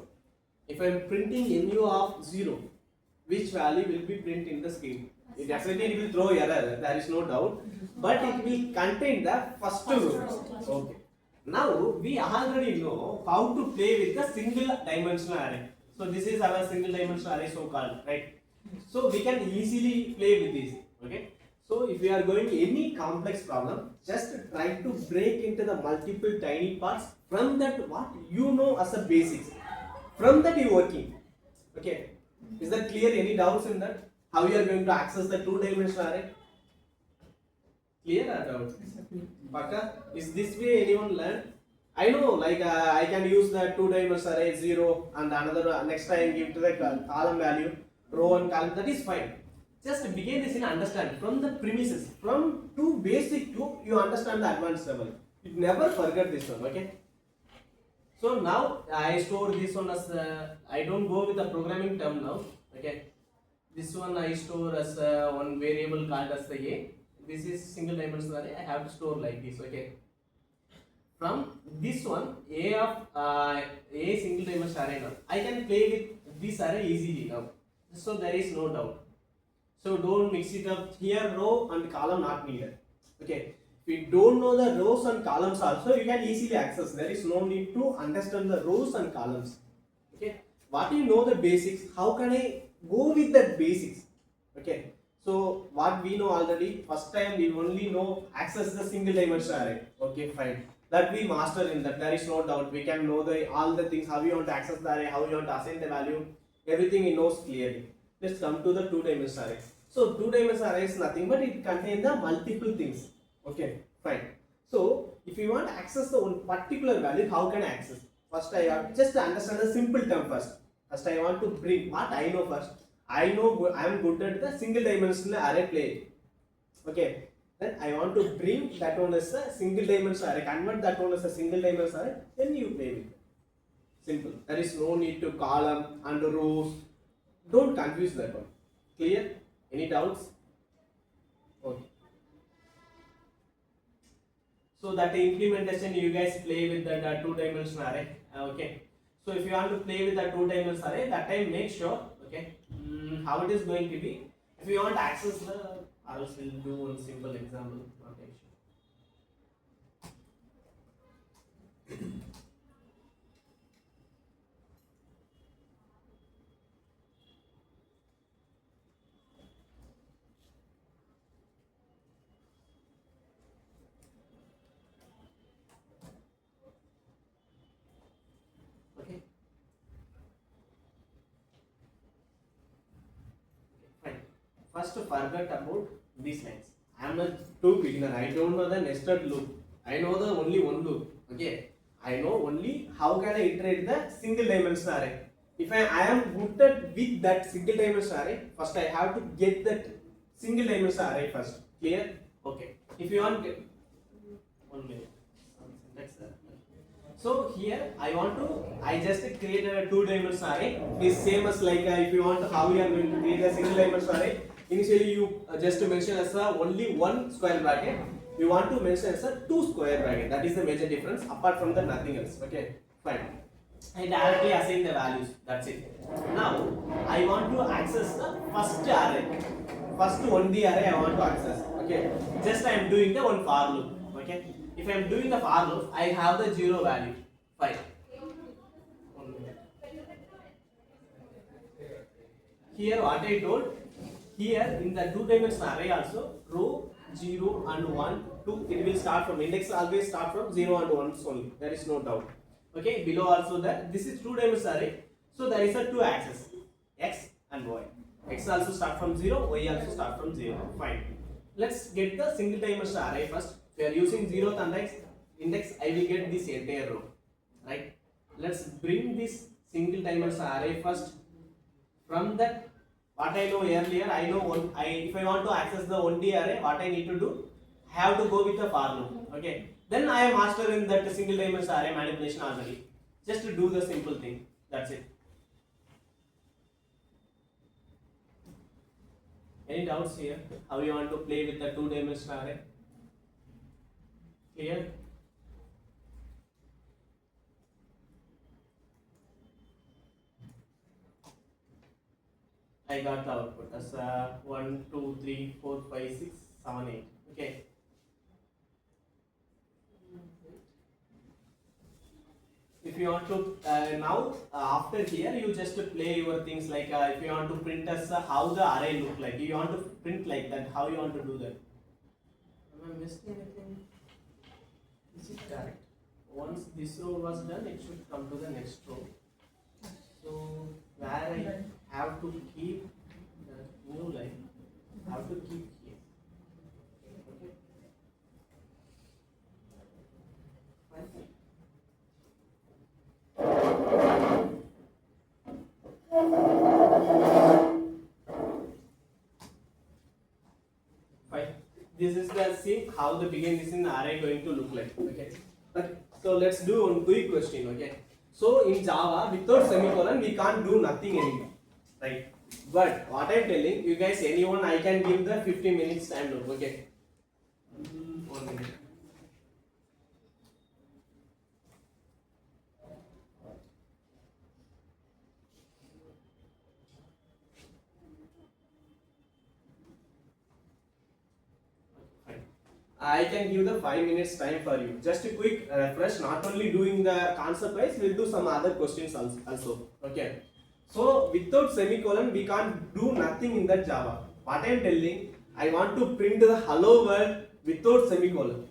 S1: If I am printing NU of 0, which value will be print in the screen? It definitely will throw error, there is no doubt, but it will contain the first row. Okay. Now we already know how to play with the single dimensional array. So this is our single dimensional array, so called, right? So we can easily play with this. Okay. So if you are going any complex problem, just try to break into the multiple tiny parts. From that, what you know as a basics, from that you working. Okay. Is that clear? Any doubts in that? How you are going to access the two-dimensional array? Clear or doubt? Paka? Is this way anyone learn? I know, like I can use the two-dimensional array 0 and another next time give to the column value, row and column. That is fine. Just begin this in understanding from the premises, from too basic to you understand the advanced level. You never forget this one. Okay. So now I store this one as I don't go with the programming term now. Okay. This one I store as one variable called as the A. This is single dimensional array. I have to store like this. Okay. From this one, A of A single dimensional array now, I can play with this array easily now. So there is no doubt. So don't mix it up. Here row and column not needed. Okay. If you don't know the rows and columns also, you can easily access. There is no need to understand the rows and columns. Okay. What you know the basics, how can I go with the basics? Okay. So what we know already, first time we only know access the single dimensional array. Okay, fine. That we master in that, there is no doubt. We can know the all the things, how you want to access the array, how you want to assign the value, everything he knows clearly. Let's come to the two-dimensional array. So two-dimensional array is nothing but it contains the multiple things. Okay, fine. So if you want to access the one particular value, how can I access? First I have just to understand the simple term first. First I want to bring what I know first. I know I am good at the single dimensional array play. Okay. Then I want to bring that one as a single dimensional array, convert that one as a single dimensional array, then you play with it. Simple. There is no need to column and rows. Don't confuse that one. Clear? Any doubts? Okay. So that implementation you guys play with that two-dimensional array. Okay. So if you want to play with that two-dimensional array, that time make sure. Okay. How it is going to be? If you want to access the, I will still do one simple example. Okay. Okay. Fine. First, forget about these lines. I am a too beginner. I don't know the nested loop. I know the only one loop. Okay. I know only how can I iterate the single dimensional array. If I am good at with that single dimensional array, first I have to get that single dimensional array first. Clear? Okay. If you want, 1 minute. So here I just created a two-dimensional array. Is same as like if you want how you are going to create a single dimensional array. Initially you just mention as a only one square bracket. You want to mention as a two square bracket. That is the major difference. Apart from that, nothing else. Okay, fine. I directly assign the values. That's it. Now I want to access the first array. First only array I want to access. Okay. Just I am doing the one for loop. Okay. If I am doing the for loop, I have the 0 value. Fine. 1 minute. Here what I told, here in the two-dimensional array also, row 0 and 1, 2, it will start from index always start from 0 and 1 only. There is no doubt. Okay, below also that this is two-dimensional array, so there is a two axes, x and y. X also start from 0, y also start from 0. Fine. Let's get the single dimensional array first. If we are using 0th index, I will get this entire row. Right? Let's bring this single dimensional array first. From that, what I know earlier, I know if I want to access the 1D array, what I need to do, I have to go with the for loop. Okay. Then I am master in that single dimensional array manipulation already. Just to do the simple thing. That's it. Any doubts here? How you want to play with the two-dimensional array? Clear? I got the output as 1, 2, 3, 4, 5, 6, 7, 8. Okay. If you want to now after here you just play your things like if you want to print as how the array look like. If you want to print like that, how you want to do that? Am I missing anything? Is it correct? Once this row was done, it should come to the next row. So where I have to keep the new line, I have to keep here. Okay. Fine. Fine. This is the see how the begin is in array going to look like. Okay. So let's do one quick question. Okay. So in Java, without semicolon, we can't do nothing anymore, right? But what I'm telling you guys, anyone, I can give the 50 minutes time loop. Okay. 1 minute. I can give the 5 minutes time for you. Just a quick refresh, not only doing the concept wise, we'll do some other questions also. Okay. So without semicolon, we can't do nothing in that Java. What I am telling, I want to print the hello world without semicolon.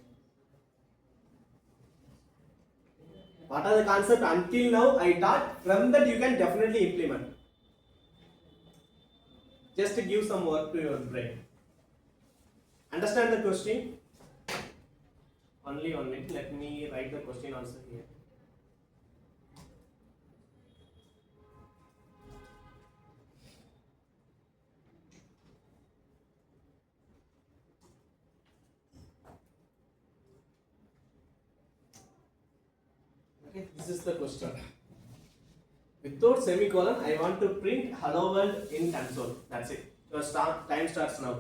S1: What are the concept until now I taught? From that you can definitely implement. Just to give some work to your brain. Understand the question? Only 1 minute. Let me write the question answer here. Okay, this is the question. Without semicolon, I want to print hello world in console. That's it. Your time starts now.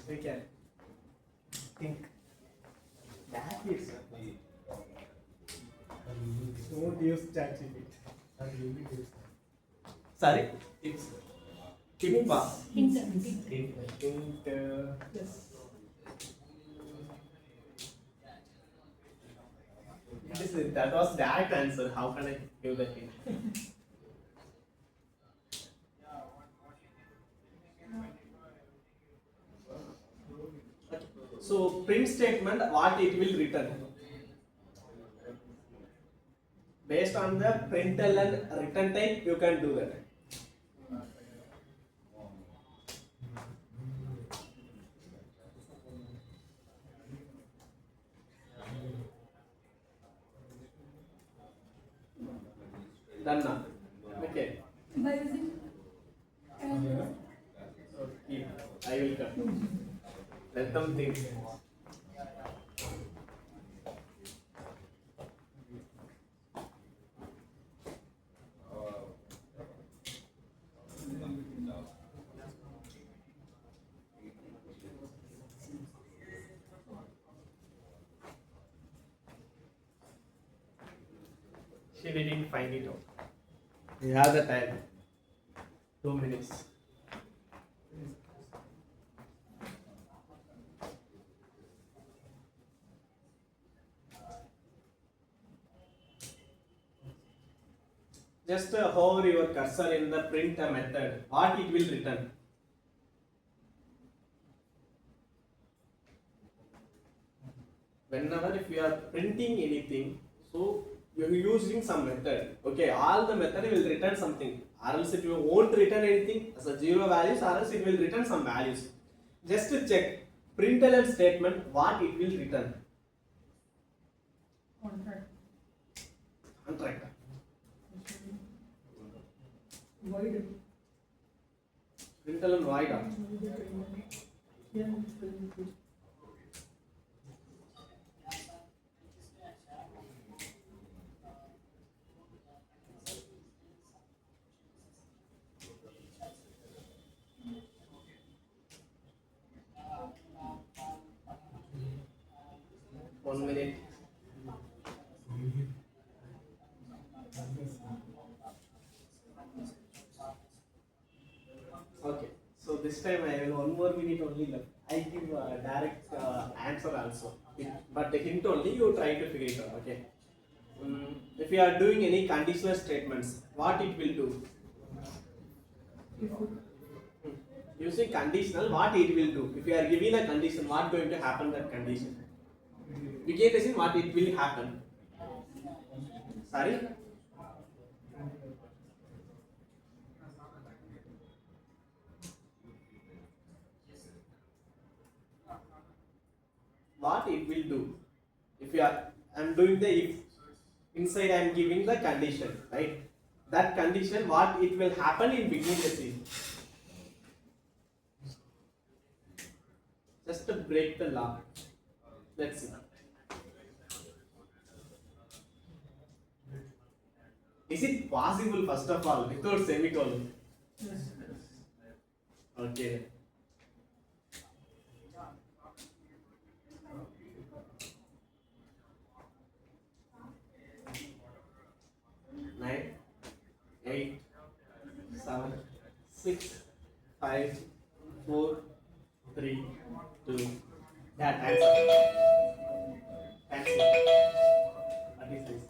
S1: We can think. That is don't use ChatGPT. Sorry, it's hint. That was direct answer. How can I give that hint? So print statement, what it will return based on the println return type, you can do that. Done now. Okay.
S2: By using
S1: Okay. I will come. Let them think. She didn't find it out. We have the time. 2 minutes. Just hover your cursor in the print method. What it will return? Whenever if you are printing anything, so you are using some method. Okay, all the method will return something. Or else it won't return anything as a 0 values, or else it will return some values. Just to check println statement, what it will return.
S3: Contract.
S1: Contract.
S3: Void.
S1: Println void.
S3: Yeah.
S1: 1 minute. Okay, so this time I will 1 more minute only left. I give a direct answer also, but the hint only you try to figure it out. Okay. If you are doing any conditional statements, what it will do? Using conditional, what it will do? If you are giving a condition, what going to happen that condition? You get this in what it will happen. Sorry? What it will do? If you are, I am doing the if, inside I am giving the condition, right? That condition, what it will happen in beginning the scene. Just to break the law. Let's see. Is it possible, first of all, without semicolon?
S3: Yes.
S1: Okay. Nine, 8, 7, 6, 5, 4, 3, 2. Yeah, answer. Answer. What is this?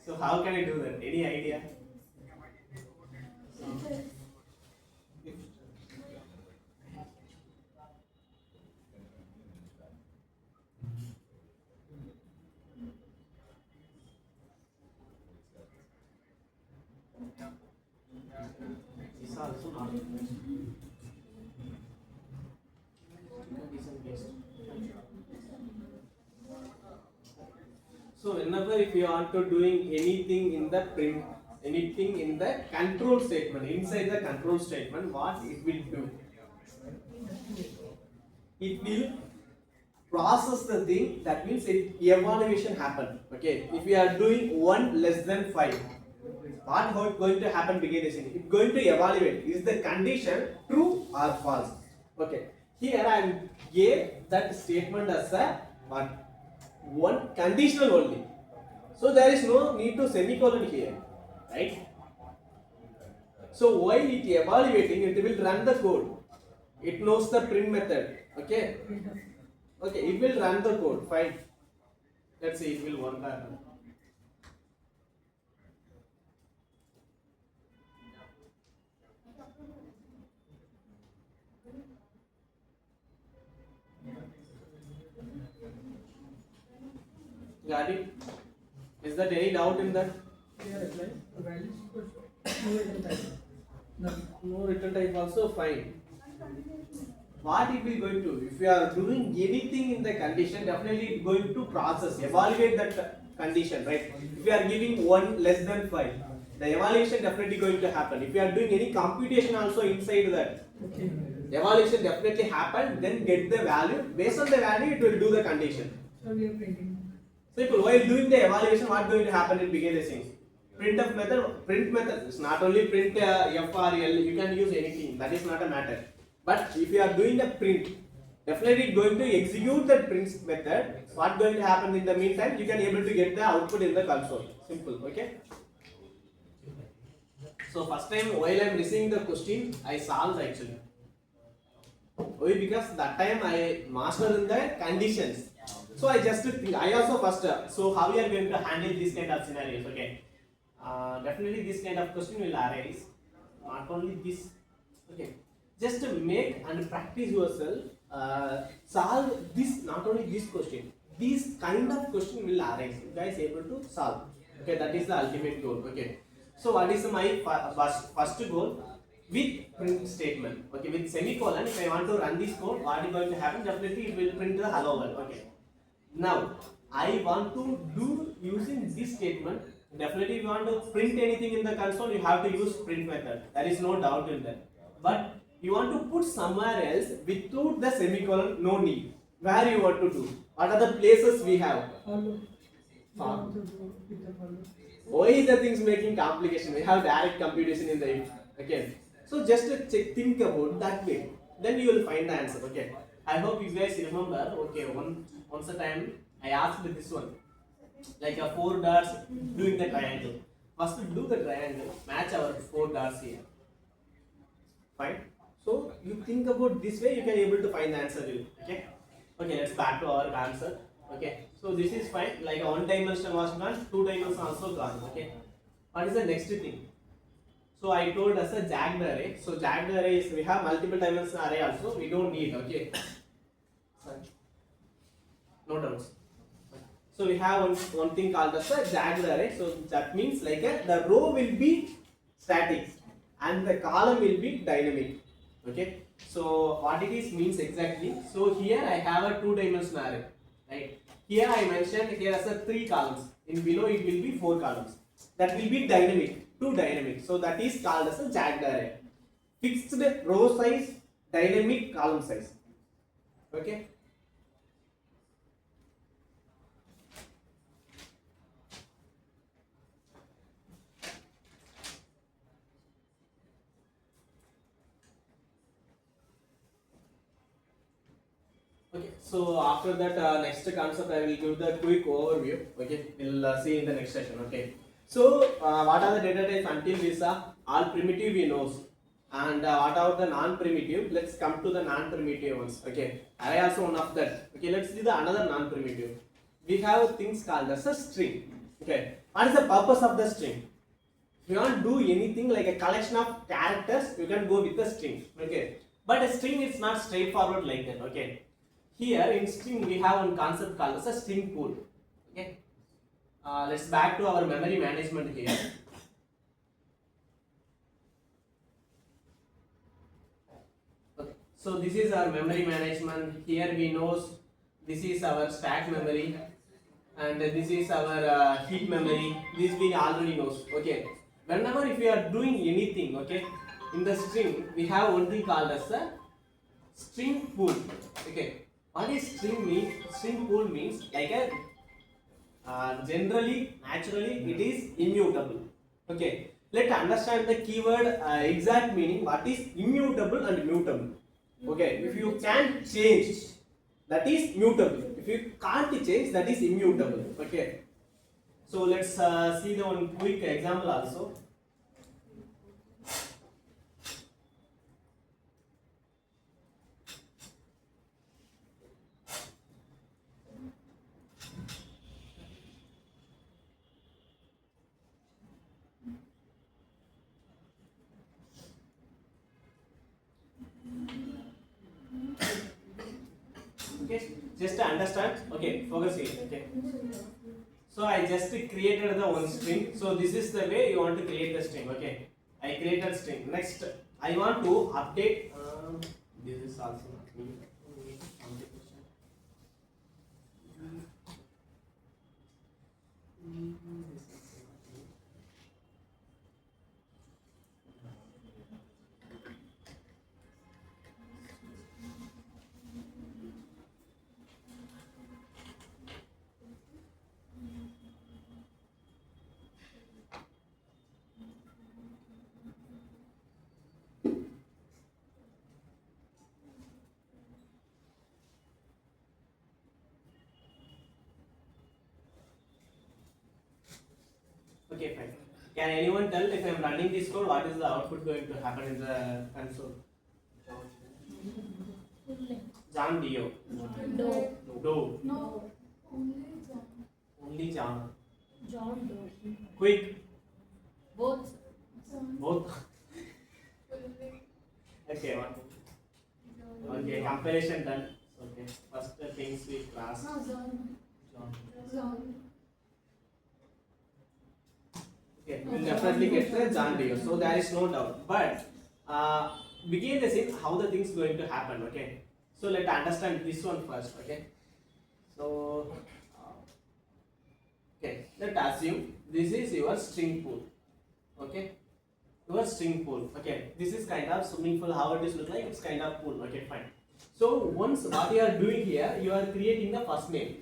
S1: So how can I do that? Any idea? Is also not. So whenever if you are to doing anything in the print, anything in the control statement, inside the control statement, what it will do? It will process the thing, that means evaluation happen. Okay, if we are doing 1 less than 5, what how it going to happen begin this thing? It's going to evaluate, is the condition true or false? Okay, here I am gave that statement as a one conditional only, so there is no need to semicolon here, right? So while it evaluating, it will run the code. It knows the print method. Okay. Okay, it will run the code. Fine. Let's see, it will work or not. Got it? Is there any doubt in that?
S3: They are applying values equals no written type.
S1: No written type also fine. what it will going to, if you are doing anything in the condition, definitely it's going to process, evaluate that condition, right? If you are giving 1 less than 5, the evaluation definitely going to happen. If you are doing any computation also inside that,
S3: Okay.
S1: evaluation definitely happen, then get the value, based on the value it will do the condition.
S3: So we are printing.
S1: Simple. While doing the evaluation, what going to happen in begin the things? Printf method, print method is not only print f or l, you can use anything, that is not a matter. But if you are doing a print, definitely it's going to execute that print method. What going to happen in the meantime, you can able to get the output in the console. Simple, okay? So first time while I am receiving the question, I solved actually. Why? Because that time I mastered in the conditions. So I just think, I also first, so how we are going to handle this kind of scenarios, okay? Definitely this kind of question will arise, not only this, okay? Just to make and practice yourself, solve this, not only this question, this kind of question will arise, you guys able to solve, okay? That is the ultimate goal, okay? So what is my first goal? With print statement, okay, with semicolon, if I want to run this code, what is going to happen? Definitely it will print the hello world, okay? Now, I want to do using this statement. Definitely, if you want to print anything in the console, you have to use print method. There is no doubt in that. But you want to put somewhere else without the semicolon, no need. Where you want to do? What are the places we have?
S3: Follow.
S1: Follow.
S3: To do with the follow.
S1: Why is the things making complication? We have direct computation in the okay. So just to think about that way, then you will find the answer. Okay. I hope you guys remember. Okay, once a time I asked this one, like a 4 dots doing the triangle. First do the triangle, match our 4 dots here. Fine. So you think about this way, you can able to find the answer. Okay. Okay. Let's back to our answer. Okay. So this is fine. Like a 1 dimension was gone, 2 dimension also gone. Okay. What is the next thing? So I told us a jagged array. So jagged array is, we have multiple dimension array also. We don't need. Okay. Sorry. No doubts. So we have one thing called as a jagged array. So that means like the row will be static and the column will be dynamic. Okay. So what it is means exactly. So here I have a 2-dimensional array. Right. Here I mentioned here as a 3 columns. In below it will be 4 columns. That will be dynamic. 2 dynamic. So that is called as a jagged array. Fixed row size, dynamic column size. Okay. Okay, so after that next concept I will give the quick overview. Okay, we'll see in the next session. Okay, so what are the data types until this? All primitive we know, and what are the non-primitive? Let's come to the non-primitive ones. Okay, array also one of that. Okay, let's see the another non-primitive. We have things called as a string. Okay, what is the purpose of the string? If you want to do anything like a collection of characters, you can go with the string. Okay, but a string is not straightforward like that. Okay. Here in string we have one concept called as a string pool. Okay, let's back to our memory management here. Okay, so this is our memory management. Here we know this is our stack memory, and this is our heap memory. This we already know. Okay, whenever if we are doing anything, okay, in the string we have one thing called as a string pool. Okay. What is string mean? String pool means like a generally, naturally, it is immutable. Okay, let's understand the keyword exact meaning. What is immutable and mutable? Okay, if you can change, that is mutable. If you can't change, that is immutable. Okay, so let's see the one quick example also. Okay, just to understand. Okay, focus here. Okay, so I just created the one string. So this is the way you want to create the string. Okay, I created string. Next, I want to update. This is this also not needed. We need to count the question. This is not needed. Okay, fine. Can anyone tell if I am running this code, what is the output going to happen in the console? John Dio. Do.
S2: No. Only John.
S1: Only John.
S2: John Doe.
S1: Quick.
S2: Both. John.
S1: Both. Okay, one. Okay, compilation done. Okay, first things we class.
S2: No, John.
S1: John.
S2: John.
S1: Okay, we'll definitely get the John Dio, so there is no doubt. But begin the scene how the things going to happen. Okay, so let's understand this one first. Okay, so okay, let's assume this is your string pool. Okay, your string pool. Okay, this is kind of swimming pool. How it is look like? It's kind of pool. Okay, fine. So once what you are doing here, you are creating the first name,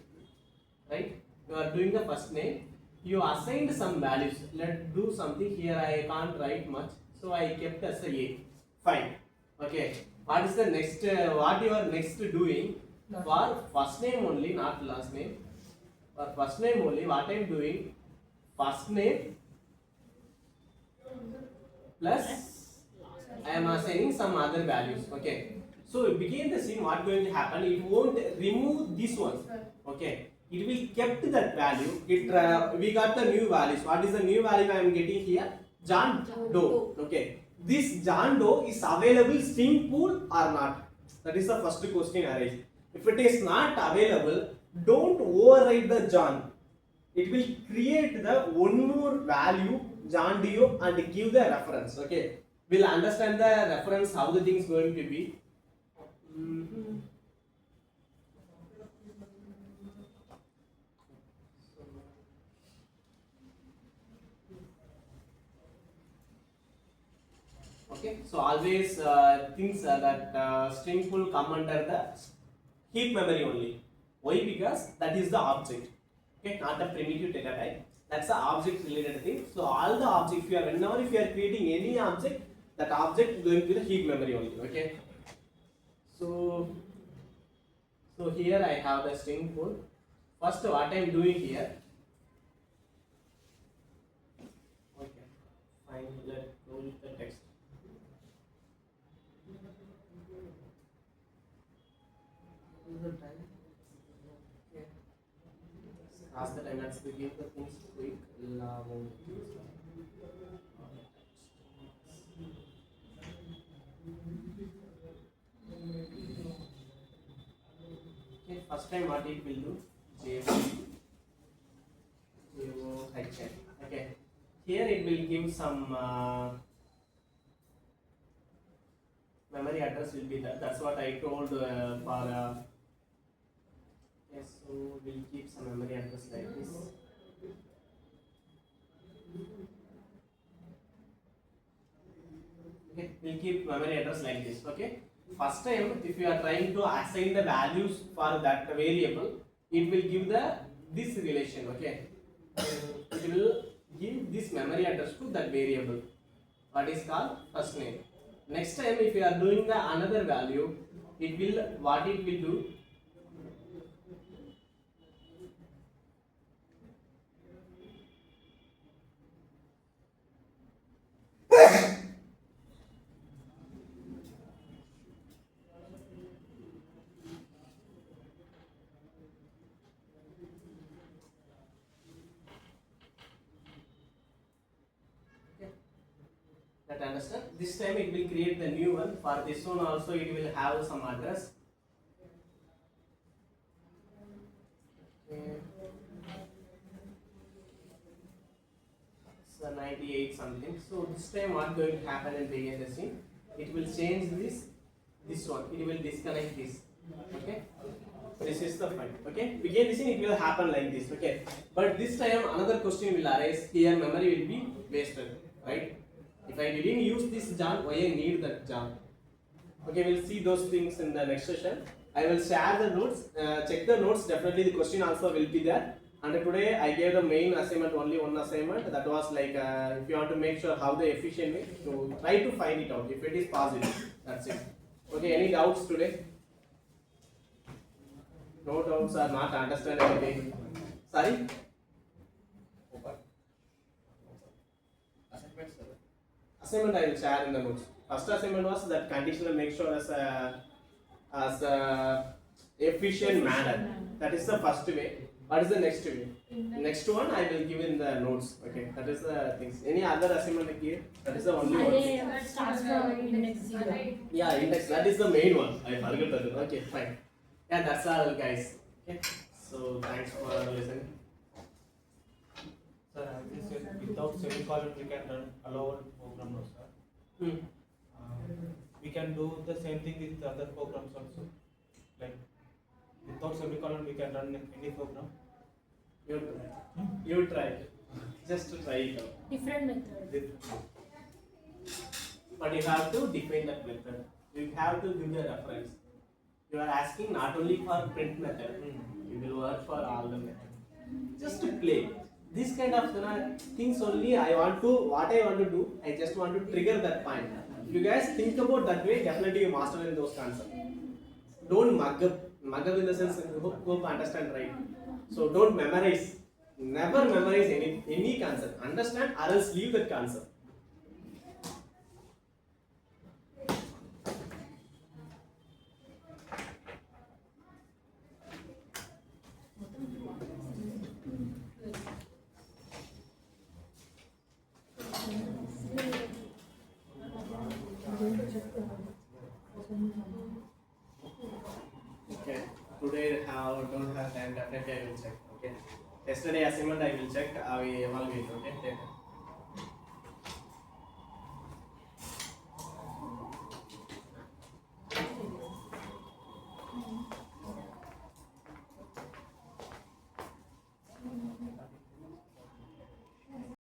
S1: right? You are doing the first name. You assigned some values. Let's do something here. I can't write much, so I kept as a. Fine. Okay. What is the next? What you are next doing for first name only, not last name. For first name only, what I am doing? First name plus I am assigning some other values. Okay. So begin the scene. What going to happen? It won't remove this one. Okay. It will kept that value. We got the new values. What is the new value I am getting here? John Doe. Okay. This John Doe is available string pool or not? That is the first question arise. If it is not available, don't override the John. It will create the one more value John Doe and give the reference. Okay. We'll understand the reference how the thing is going to be. Okay, so always things that string pool come under the heap memory only. Why? Because that is the object. Okay, not the primitive data type. That's the object related thing. So all the object, whenever if you are creating any object, that object is going to be the heap memory only. Okay. So here I have the string pool. First, what I am doing here. Okay, fine. Let's go with the text. Ask the time, let's begin the things quick. Okay, first time what it will do? Okay, here it will give some memory address will be there. That's what I told for. Yes, so we'll keep some memory address like this. Okay, we'll keep memory address like this. Okay. First time, if you are trying to assign the values for that variable, it will give this relation. Okay. It will give this memory address to that variable. What is called first name. Next time, if you are doing the another value, it will do. That understand? This time it will create the new one. For this one also it will have some address. Okay. So 98 something. So this time what going to happen in the scene? It will change this this one, it will disconnect this. Okay, this is the point. Okay, begin listening, it will happen like this. Okay, but this time another question will arise. Here memory will be wasted, right? If I didn't use this jump, why I need that jump? Okay, we'll see those things in the next session. I will share the notes, check the notes. Definitely the question also will be there. And today I gave the main assignment, only one assignment. That was like if you want to make sure how the efficient way to try to find it out if it is possible. That's it. Okay, any doubts today? No doubts or not understand anything? Sorry? Assignment I will share in the notes. First assignment was that conditional make sure as a efficient manner. That is the first way. What is the next way? Next one I will give in the notes. Okay, that is the things. Any other assignment here? That is the only one.
S2: Starts from index 0.
S1: Yeah, index. That is the main one. I forgot that. Okay, fine. Yeah, that's all, guys. Okay. So thanks for listening.
S6: Sir, as you said, without semicolon we can run allow program now, sir.
S1: Hmm.
S6: We can do the same thing with other programs also. Like without semicolon we can run any program.
S1: You try. You try. Just to try it out.
S2: Different method.
S1: But you have to define that method. You have to give the reference. You are asking not only for print method. You will work for all the methods. Just to play. This kind of things only what I want to do, I just want to trigger that point. If you guys think about that way, definitely you master in those concepts. Don't mug up. Mug up in the sense, hope understand right. So don't memorize. Never memorize any concept. Understand or else leave that concept. Okay. Today don't have time. Definitely I will check. Okay. Yesterday assignment I will check. I will evaluate. Okay.